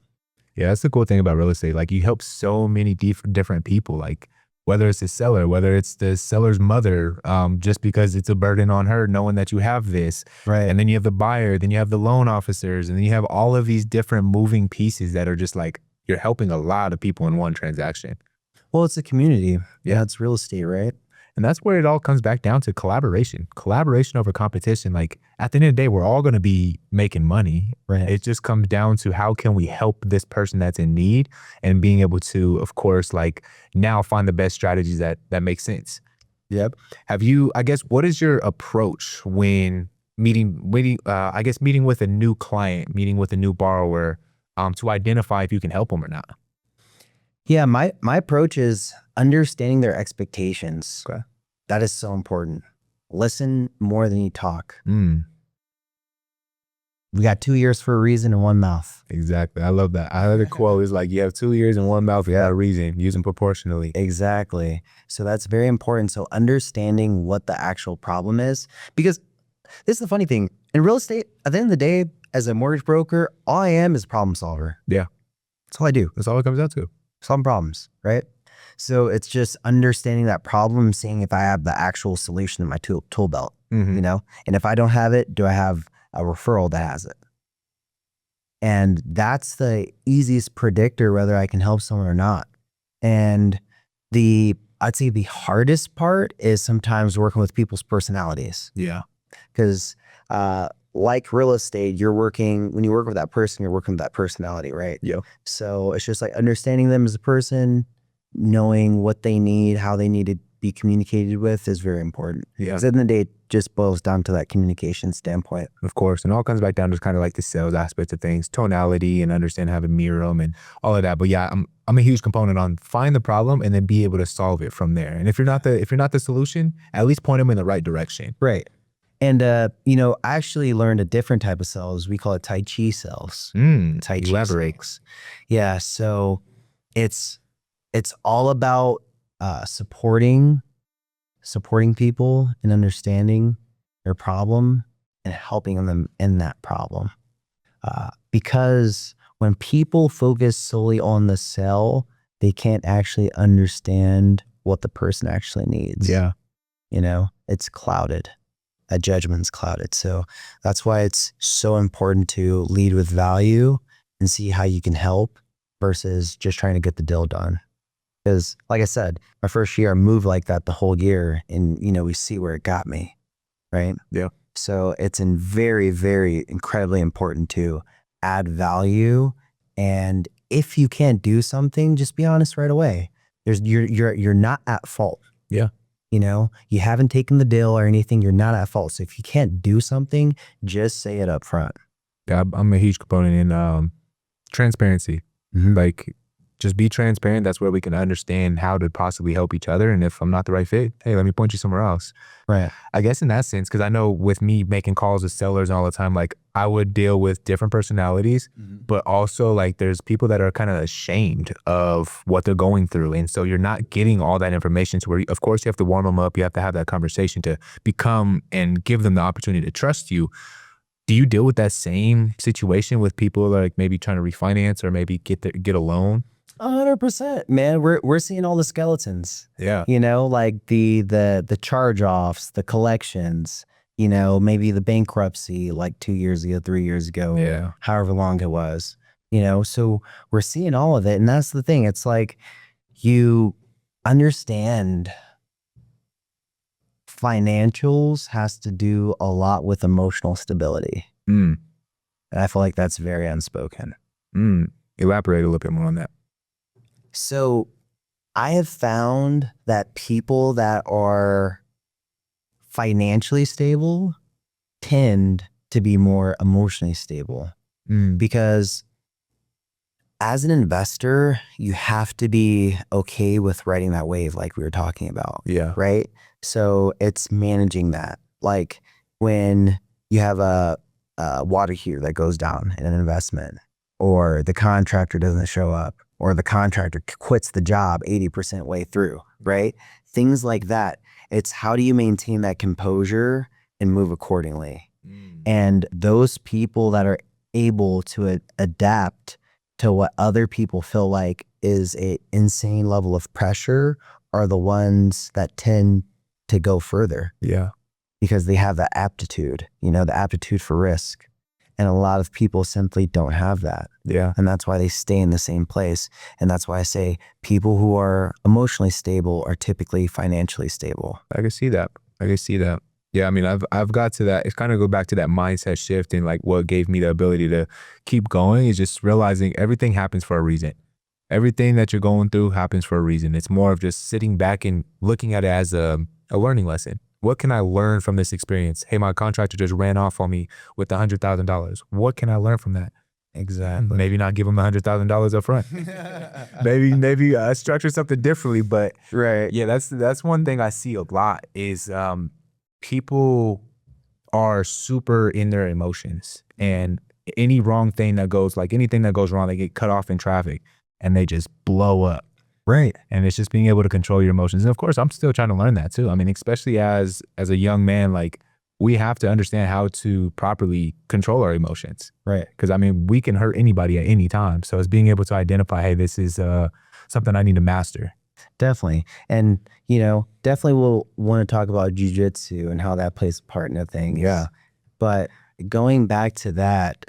Yeah, that's the cool thing about real estate. Like you help so many different people, like whether it's the seller, whether it's the seller's mother, just because it's a burden on her knowing that you have this. Right. And then you have the buyer, then you have the loan officers, and then you have all of these different moving pieces that are just like, you're helping a lot of people in one transaction. Well, it's a community. Yeah, it's real estate, right? And that's where it all comes back down to collaboration over competition. Like at the end of the day, we're all going to be making money. Right. It just comes down to how can we help this person that's in need and being able to, of course, like now find the best strategies that make sense. Yep. I guess, what is your approach when meeting with a new client, meeting with a new borrower, to identify if you can help them or not? Yeah, my approach is understanding their expectations. Okay. That is so important. Listen more than you talk. We got 2 ears for a reason and 1 mouth. Exactly. I love that. I heard a quote is like, you have 2 ears and 1 mouth without a reason. Use them proportionally. Exactly. So that's very important. So understanding what the actual problem is, because this is the funny thing. In real estate, at the end of the day, as a mortgage broker, all I am is a problem solver. Yeah. That's all I do. That's all it comes down to. Solve problems, right? So it's just understanding that problem, seeing if I have the actual solution in my tool belt, you know? And if I don't have it, do I have a referral that has it? And that's the easiest predictor whether I can help someone or not. And I'd say the hardest part is sometimes working with people's personalities. Yeah. Because like real estate, when you work with that person, you're working with that personality, right? Yeah. So it's just like understanding them as a person, knowing what they need, how they need to be communicated with is very important. Yeah. Because at the end of the day, it just boils down to that communication standpoint. Of course. And all comes back down to kind of like the sales aspect of things, tonality and understand how to mirror them and all of that. But yeah, I'm a huge component on find the problem and then be able to solve it from there. And if you're not the solution, at least point them in the right direction. Right. And, you know, I actually learned a different type of sales. We call it Tai Chi sales. Tai Chi Elaborate. sales. Yeah. So it's all about supporting people and understanding their problem and helping them in that problem. Because when people focus solely on the sell, they can't actually understand what the person actually needs. Yeah. You know, it's clouded. That judgment's clouded. So that's why it's so important to lead with value and see how you can help versus just trying to get the deal done. Because like I said, my first year I moved like that the whole year and, you know, we see where it got me, right? Yeah. So it's very, very incredibly important to add value. And if you can't do something, just be honest right away. You're not at fault. Yeah. You know, you haven't taken the deal or anything. You're not at fault. So if you can't do something, just say it up front. Yeah. I'm a huge component in transparency. Like, just be transparent. That's where we can understand how to possibly help each other. And if I'm not the right fit, hey, let me point you somewhere else. Right. I guess in that sense, because I know with me making calls with sellers all the time, like I would deal with different personalities, but also like there's people that are kind of ashamed of what they're going through. And so you're not getting all that information to where, of course, you have to warm them up. You have to have that conversation to become and give them the opportunity to trust you. Do you deal with that same situation with people like maybe trying to refinance or maybe get a loan? 100%, man. We're seeing all the skeletons. Yeah. You know, like the charge-offs, the collections, you know, maybe the bankruptcy like 2 years ago, 3 years ago, Yeah. however long it was, you know, so we're seeing all of it. And that's the thing. It's like you understand financials has to do a lot with emotional stability. And I feel like that's very unspoken. Elaborate a little bit more on that. So I have found that people that are financially stable tend to be more emotionally stable because as an investor, you have to be okay with riding that wave like we were talking about. Yeah. Right. So it's managing that. Like when you have a water heater that goes down in an investment, or the contractor doesn't show up, or the contractor quits the job 80% way through, right? Things like that. It's how do you maintain that composure and move accordingly? And those people that are able to adapt to what other people feel like is an insane level of pressure are the ones that tend to go further. Yeah. Because they have that aptitude, you know, the aptitude for risk. And a lot of people simply don't have that. Yeah. And that's why they stay in the same place. And that's why I say people who are emotionally stable are typically financially stable. I can see that. Yeah, I mean, I've got to that. It's kind of go back to that mindset shift and like what gave me the ability to keep going is just realizing everything happens for a reason. Everything that you're going through happens for a reason. It's more of just sitting back and looking at it as a learning lesson. What can I learn from this experience? Hey, my contractor just ran off on me with $100,000. What can I learn from that? Exactly. Maybe not give them $100,000 up front. maybe structure something differently. But right. Yeah, that's one thing I see a lot is people are super in their emotions, and any wrong thing that goes, like anything that goes wrong, they get cut off in traffic and they just blow up. Right. And it's just being able to control your emotions. And of course, I'm still trying to learn that too. I mean, especially as a young man, like we have to understand how to properly control our emotions. Right. Because I mean, we can hurt anybody at any time. So it's being able to identify, hey, this is something I need to master. Definitely. And, you know, definitely we'll want to talk about jiu-jitsu and how that plays a part in the thing. Yeah. But going back to that,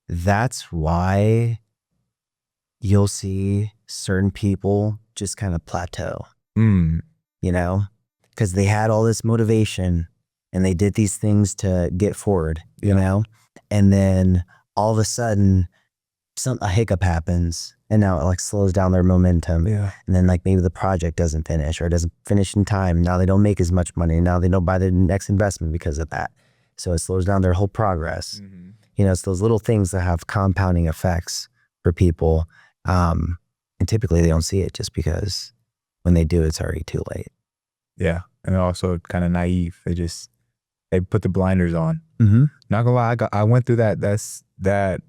that's why you'll see certain people just kind of plateau, you know, because they had all this motivation and they did these things to get forward, you know, and then all of a sudden a hiccup happens And now it like slows down their momentum. Yeah. And then like maybe the project doesn't finish or it doesn't finish in time. Now they don't make as much money. Now they don't buy the next investment because of that. So it slows down their whole progress. Mm-hmm. You know, it's those little things that have compounding effects for people. And typically they don't see it just because when they do, it's already too late. Yeah. And they're also kind of naive. They put the blinders on. Mm-hmm. Not gonna lie, I went through that.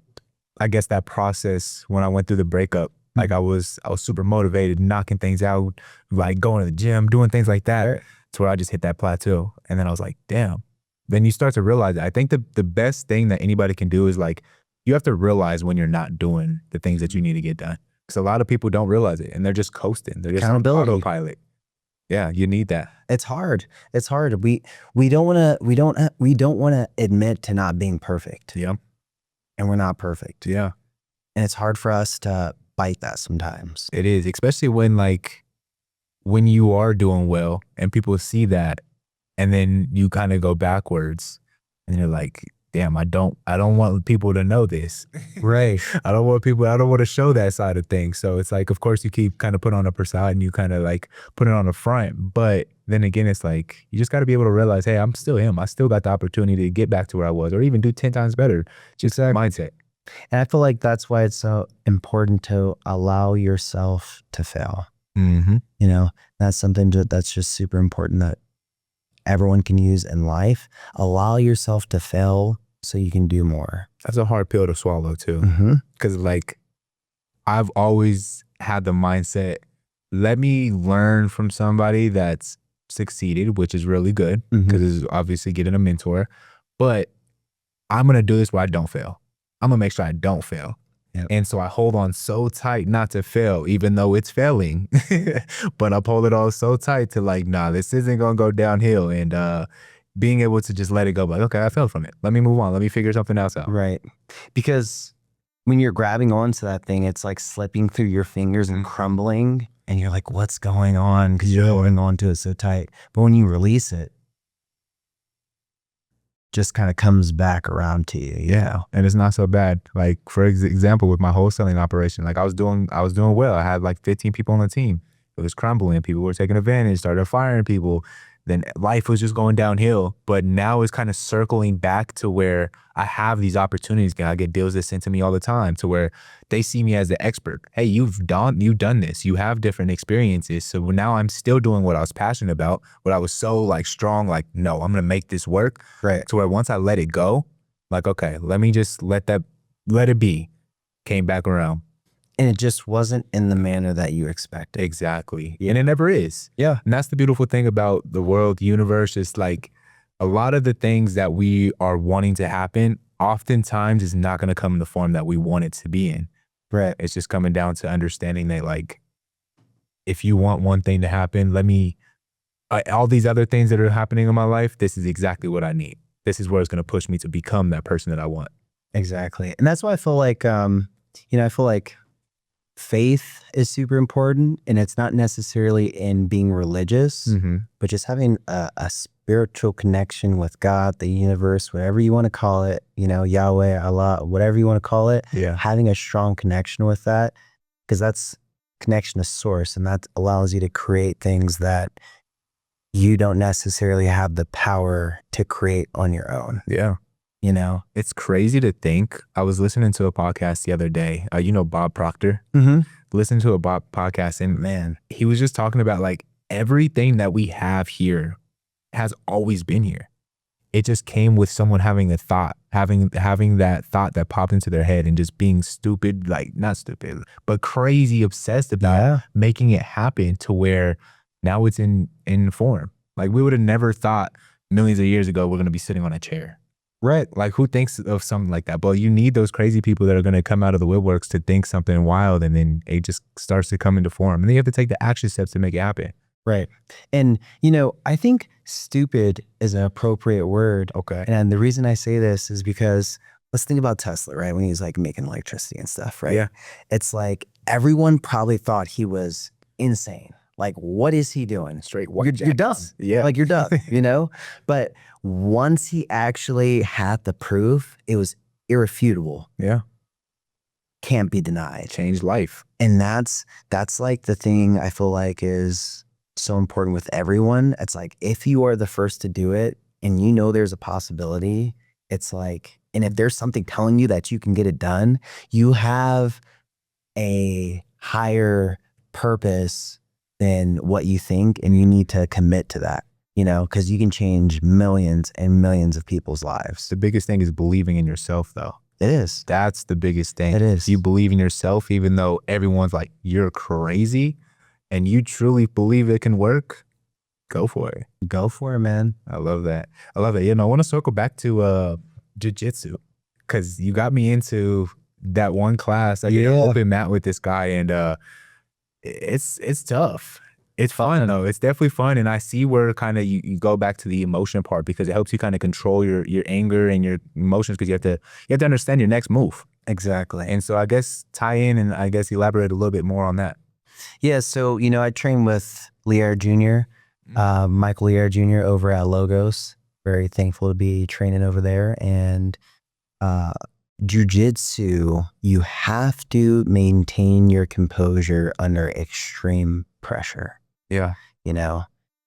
I guess that process when I went through the breakup. Like I was super motivated, knocking things out, like going to the gym, doing things like that. Right. To where I just hit that plateau. And then I was like, damn. Then you start to realize that. I think the best thing that anybody can do is like, you have to realize when you're not doing the things that you need to get done. Because a lot of people don't realize it and they're just coasting. They're just on Accountability. autopilot. Yeah, you need that. It's hard. It's hard. We don't want to admit to not being perfect. Yeah. And we're not perfect. Yeah. And it's hard for us to bite that sometimes. It is, especially when you are doing well and people see that and then you kind of go backwards and you're like, damn, I don't want people to know this. Right. I don't want to show that side of things. So it's like, of course you keep kind of put on a facade and you kind of like put it on the front. But then again, it's like, you just got to be able to realize, hey, I'm still him. I still got the opportunity to get back to where I was or even do 10 times better. Just mindset. And I feel like that's why it's so important to allow yourself to fail. Mm-hmm. You know, that's something that's just super important that everyone can use in life. Allow yourself to fail so you can do more. That's a hard pill to swallow too. Mm-hmm. Because like, I've always had the mindset, let me learn from somebody that's succeeded, which is really good because it's obviously getting a mentor. But I'm going to do this where I don't fail. I'm going to make sure I don't fail. Yep. And so I hold on so tight not to fail, even though it's failing. But I hold it on so tight to like, nah, this isn't going to go downhill. And being able to just let it go, like, okay, I failed from it. Let me move on. Let me figure something else out. Right. Because when you're grabbing onto that thing, it's like slipping through your fingers and crumbling. And you're like, what's going on? Because you're holding onto it so tight. But when you release it, just kind of comes back around to you. Yeah. And it's not so bad. Like for example, with my wholesaling operation, like I was doing well. I had like 15 people on the team. It was crumbling. People were taking advantage, started firing people. Then life was just going downhill. But now it's kind of circling back to where I have these opportunities. I get deals that sent to me all the time to where they see me as the expert. Hey, you've done this. You have different experiences. So now I'm still doing what I was passionate about, what I was so like strong, like, no, I'm going to make this work. Right. To where once I let it go, like, okay, let me just let it be, came back around. And it just wasn't in the manner that you expected. Exactly. Yeah. And it never is. Yeah. And that's the beautiful thing about the world, the universe. It's like a lot of the things that we are wanting to happen oftentimes is not going to come in the form that we want it to be in. Right. It's just coming down to understanding that like, if you want one thing to happen, all these other things that are happening in my life, this is exactly what I need. This is where it's going to push me to become that person that I want. Exactly. And that's why I feel like, I feel like faith is super important, and it's not necessarily in being religious, but just having a spiritual connection with God, the universe, whatever you want to call it, Yahweh, Allah, whatever you want to call it. Yeah. Having a strong connection with that, because that's connection to source, and that allows you to create things that you don't necessarily have the power to create on your own. Yeah. It's crazy to think. I was listening to a podcast the other day. Bob Proctor. Listening to a Bob podcast, and man, he was just talking about like everything that we have here has always been here. It just came with someone having a thought, having that thought that popped into their head and just being stupid, like not stupid, but crazy obsessed about making it happen to where now it's in form. Like we would have never thought millions of years ago we're going to be sitting on a chair. Right. Like who thinks of something like that? But you need those crazy people that are going to come out of the woodworks to think something wild, and then it just starts to come into form. And then you have to take the action steps to make it happen. Right. And, I think stupid is an appropriate word. Okay. And the reason I say this is because let's think about Tesla, right? When he's like making electricity and stuff, right? Yeah. It's like everyone probably thought he was insane. Like, what is he doing? Straight You're dumb. Yeah. Like, you're dumb, But once he actually had the proof, it was irrefutable. Yeah. can't be denied. Change life. And that's like the thing I feel like is so important with everyone. It's like, if you are the first to do it and you know there's a possibility, it's like, and if there's something telling you that you can get it done, you have a higher purpose than what you think, and you need to commit to that, you know, because you can change millions and millions of people's lives. The biggest thing is believing in yourself, though. It is. That's the biggest thing. It is. You believe in yourself, even though everyone's like, you're crazy, and you truly believe it can work. Go for it. Go for it, man. I love that. I love it. You know, I want to circle back to jiu-jitsu, because you got me into that one class. I did an open mat with this guy, and it's tough. It's fun though. It's definitely fun. And I see where kind of you go back to the emotion part, because it helps you kind of control your anger and your emotions, because you have to understand your next move. Exactly. And so I guess tie in and I guess elaborate a little bit more on that. Yeah. So, you know, I trained with Lier Jr., Michael Lier Jr. over at Logos. Very thankful to be training over there. And jiu-jitsu, you have to maintain your composure under extreme pressure. Yeah. You know,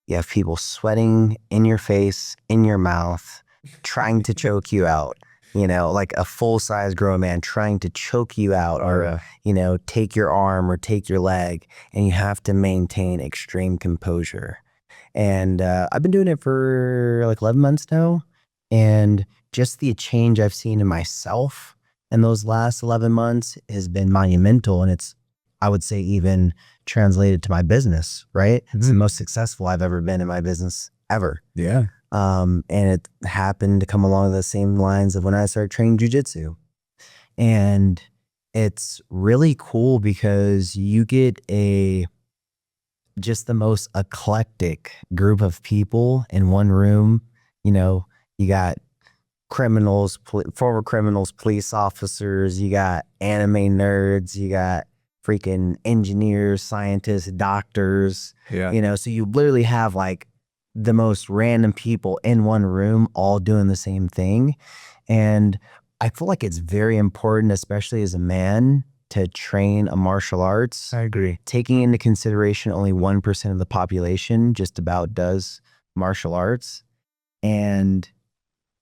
you have people sweating in your face, in your mouth, trying to choke you out, you know, like a full-size grown man trying to choke you out, or, you know, take your arm or take your leg, and you have to maintain extreme composure. And I've been doing it for like 11 months now. And just the change I've seen in myself in those last 11 months has been monumental. And it's, I would say, even translated to my business, right? It's the most successful I've ever been in my business ever. Yeah. And it happened to come along the same lines of when I started training jiu-jitsu. And it's really cool because you get just the most eclectic group of people in one room. You know, you got criminals, former criminals, police officers, you got anime nerds, you got freaking engineers, scientists, doctors. Yeah. You know, so you literally have like the most random people in one room all doing the same thing. And I feel like it's very important, especially as a man, to train a martial arts. I agree. Taking into consideration only 1% of the population just about does martial arts. And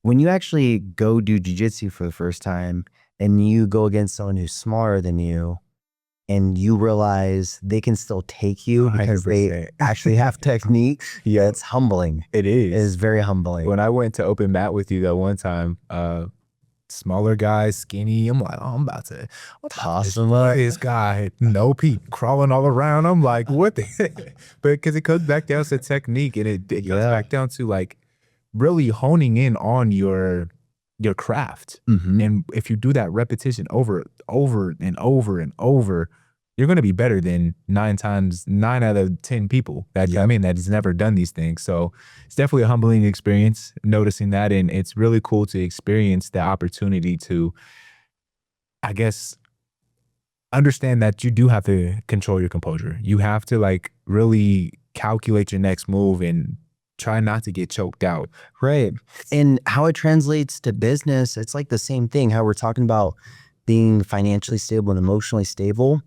when you actually go do jiu-jitsu for the first time and you go against someone who's smaller than you, and you realize they can still take you because 100%. they actually have technique, Yeah, it's humbling. it is. It is very humbling. When I went to open mat with you that one time, smaller guy, skinny, I'm like, oh, I'm about to Toss him up. this guy, no peep, crawling all around. I'm like, what the heck? But because it comes back down to technique, and it goes back down to like really honing in on your craft. And if you do that repetition over and over and over, you're going to be better than 9 out of 10 people that come in that has never done these things. So it's definitely a humbling experience noticing that. And it's really cool to experience the opportunity to, I guess, understand that you do have to control your composure. You have to like really calculate your next move and try not to get choked out. Right. And how it translates to business, it's like the same thing, how we're talking about being financially stable and emotionally stable.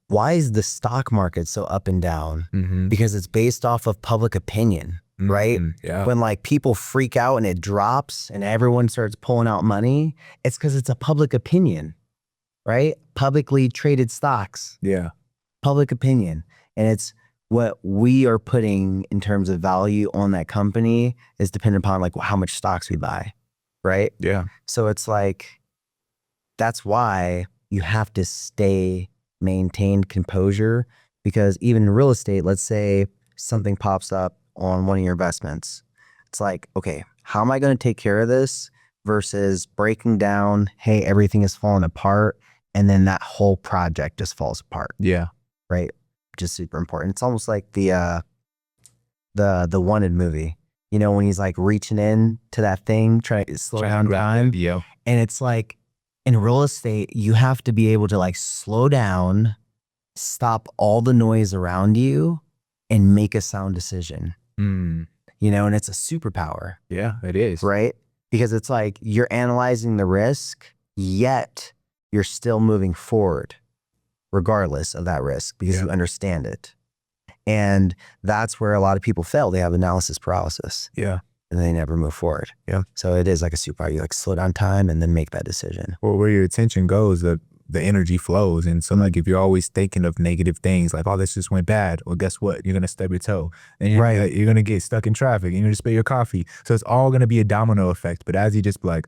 Why is the stock market so up and down? Because it's based off of public opinion, right? Yeah. When like people freak out and it drops and everyone starts pulling out money, it's because it's a public opinion, right? Publicly traded stocks. Yeah. Public opinion. And it's what we are putting in terms of value on that company is dependent upon like how much stocks we buy, right? Yeah. So it's like, that's why you have to maintain composure, because even in real estate, let's say something pops up on one of your investments. It's like, okay, how am I going to take care of this versus breaking down, hey, everything is falling apart, and then that whole project just falls apart. Yeah. Right. Which is super important. It's almost like the Wanted movie, you know, when he's like reaching in to that thing, trying to slow down time. Yeah. And it's like, in real estate, you have to be able to like slow down, stop all the noise around you, and make a sound decision. You know, and it's a superpower. Yeah, it is. Right? Because it's like you're analyzing the risk, yet you're still moving forward regardless of that risk because you understand it. And that's where a lot of people fail. They have analysis paralysis. Yeah. And they never move forward. Yeah. So it is like a superpower. You like slow down time and then make that decision. Well, where your attention goes, the energy flows. And so like if you're always thinking of negative things, like, oh, this just went bad, well, guess what? You're going to stub your toe. And you're going to get stuck in traffic and you're going to spill your coffee. So it's all going to be a domino effect. But as you just be like,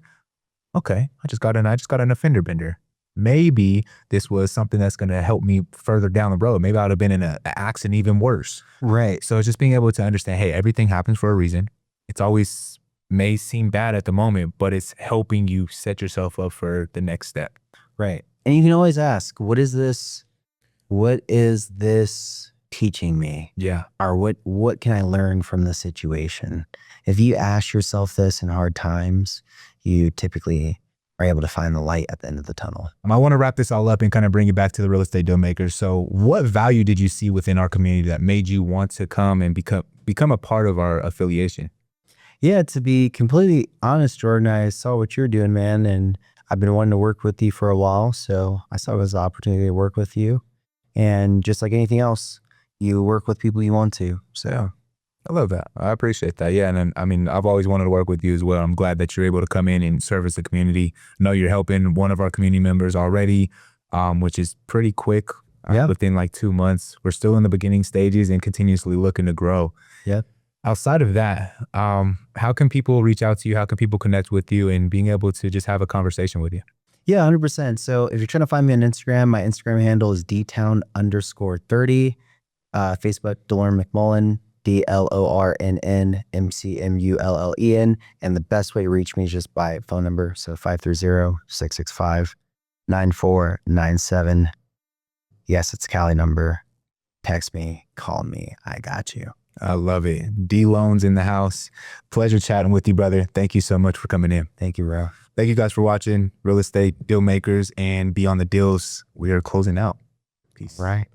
okay, I just got an offender bender. Maybe this was something that's going to help me further down the road. Maybe I would have been in an accident even worse. Right. So it's just being able to understand, hey, everything happens for a reason. It's always may seem bad at the moment, but it's helping you set yourself up for the next step. Right. And you can always ask, what is this teaching me? Yeah. Or what can I learn from the situation? If you ask yourself this in hard times, you typically are able to find the light at the end of the tunnel. I want to wrap this all up and kind of bring it back to the real estate deal makers. So what value did you see within our community that made you want to come and become a part of our affiliation? Yeah, to be completely honest, Jordan, I saw what you're doing, man, and I've been wanting to work with you for a while. So I saw it was an opportunity to work with you. And just like anything else, you work with people you want to. So I love that. I appreciate that. Yeah. And I mean, I've always wanted to work with you as well. I'm glad that you're able to come in and service the community. I know you're helping one of our community members already, which is pretty quick. Within like 2 months. We're still in the beginning stages and continuously looking to grow. Yeah. Outside of that, how can people reach out to you? How can people connect with you and being able to just have a conversation with you? Yeah, 100%. So if you're trying to find me on Instagram, my Instagram handle is dtown_30. Facebook, DeLorean McMullen, DLORNNMCMULLEN. And the best way to reach me is just by phone number. So 530-665-9497. Yes, it's a Cali number. Text me, call me. I got you. I love it. D Loans in the house. Pleasure chatting with you, brother. Thank you so much for coming in. Thank you, bro. Thank you guys for watching Real Estate Deal Makers and Beyond the Deals. We are closing out. Peace. Right.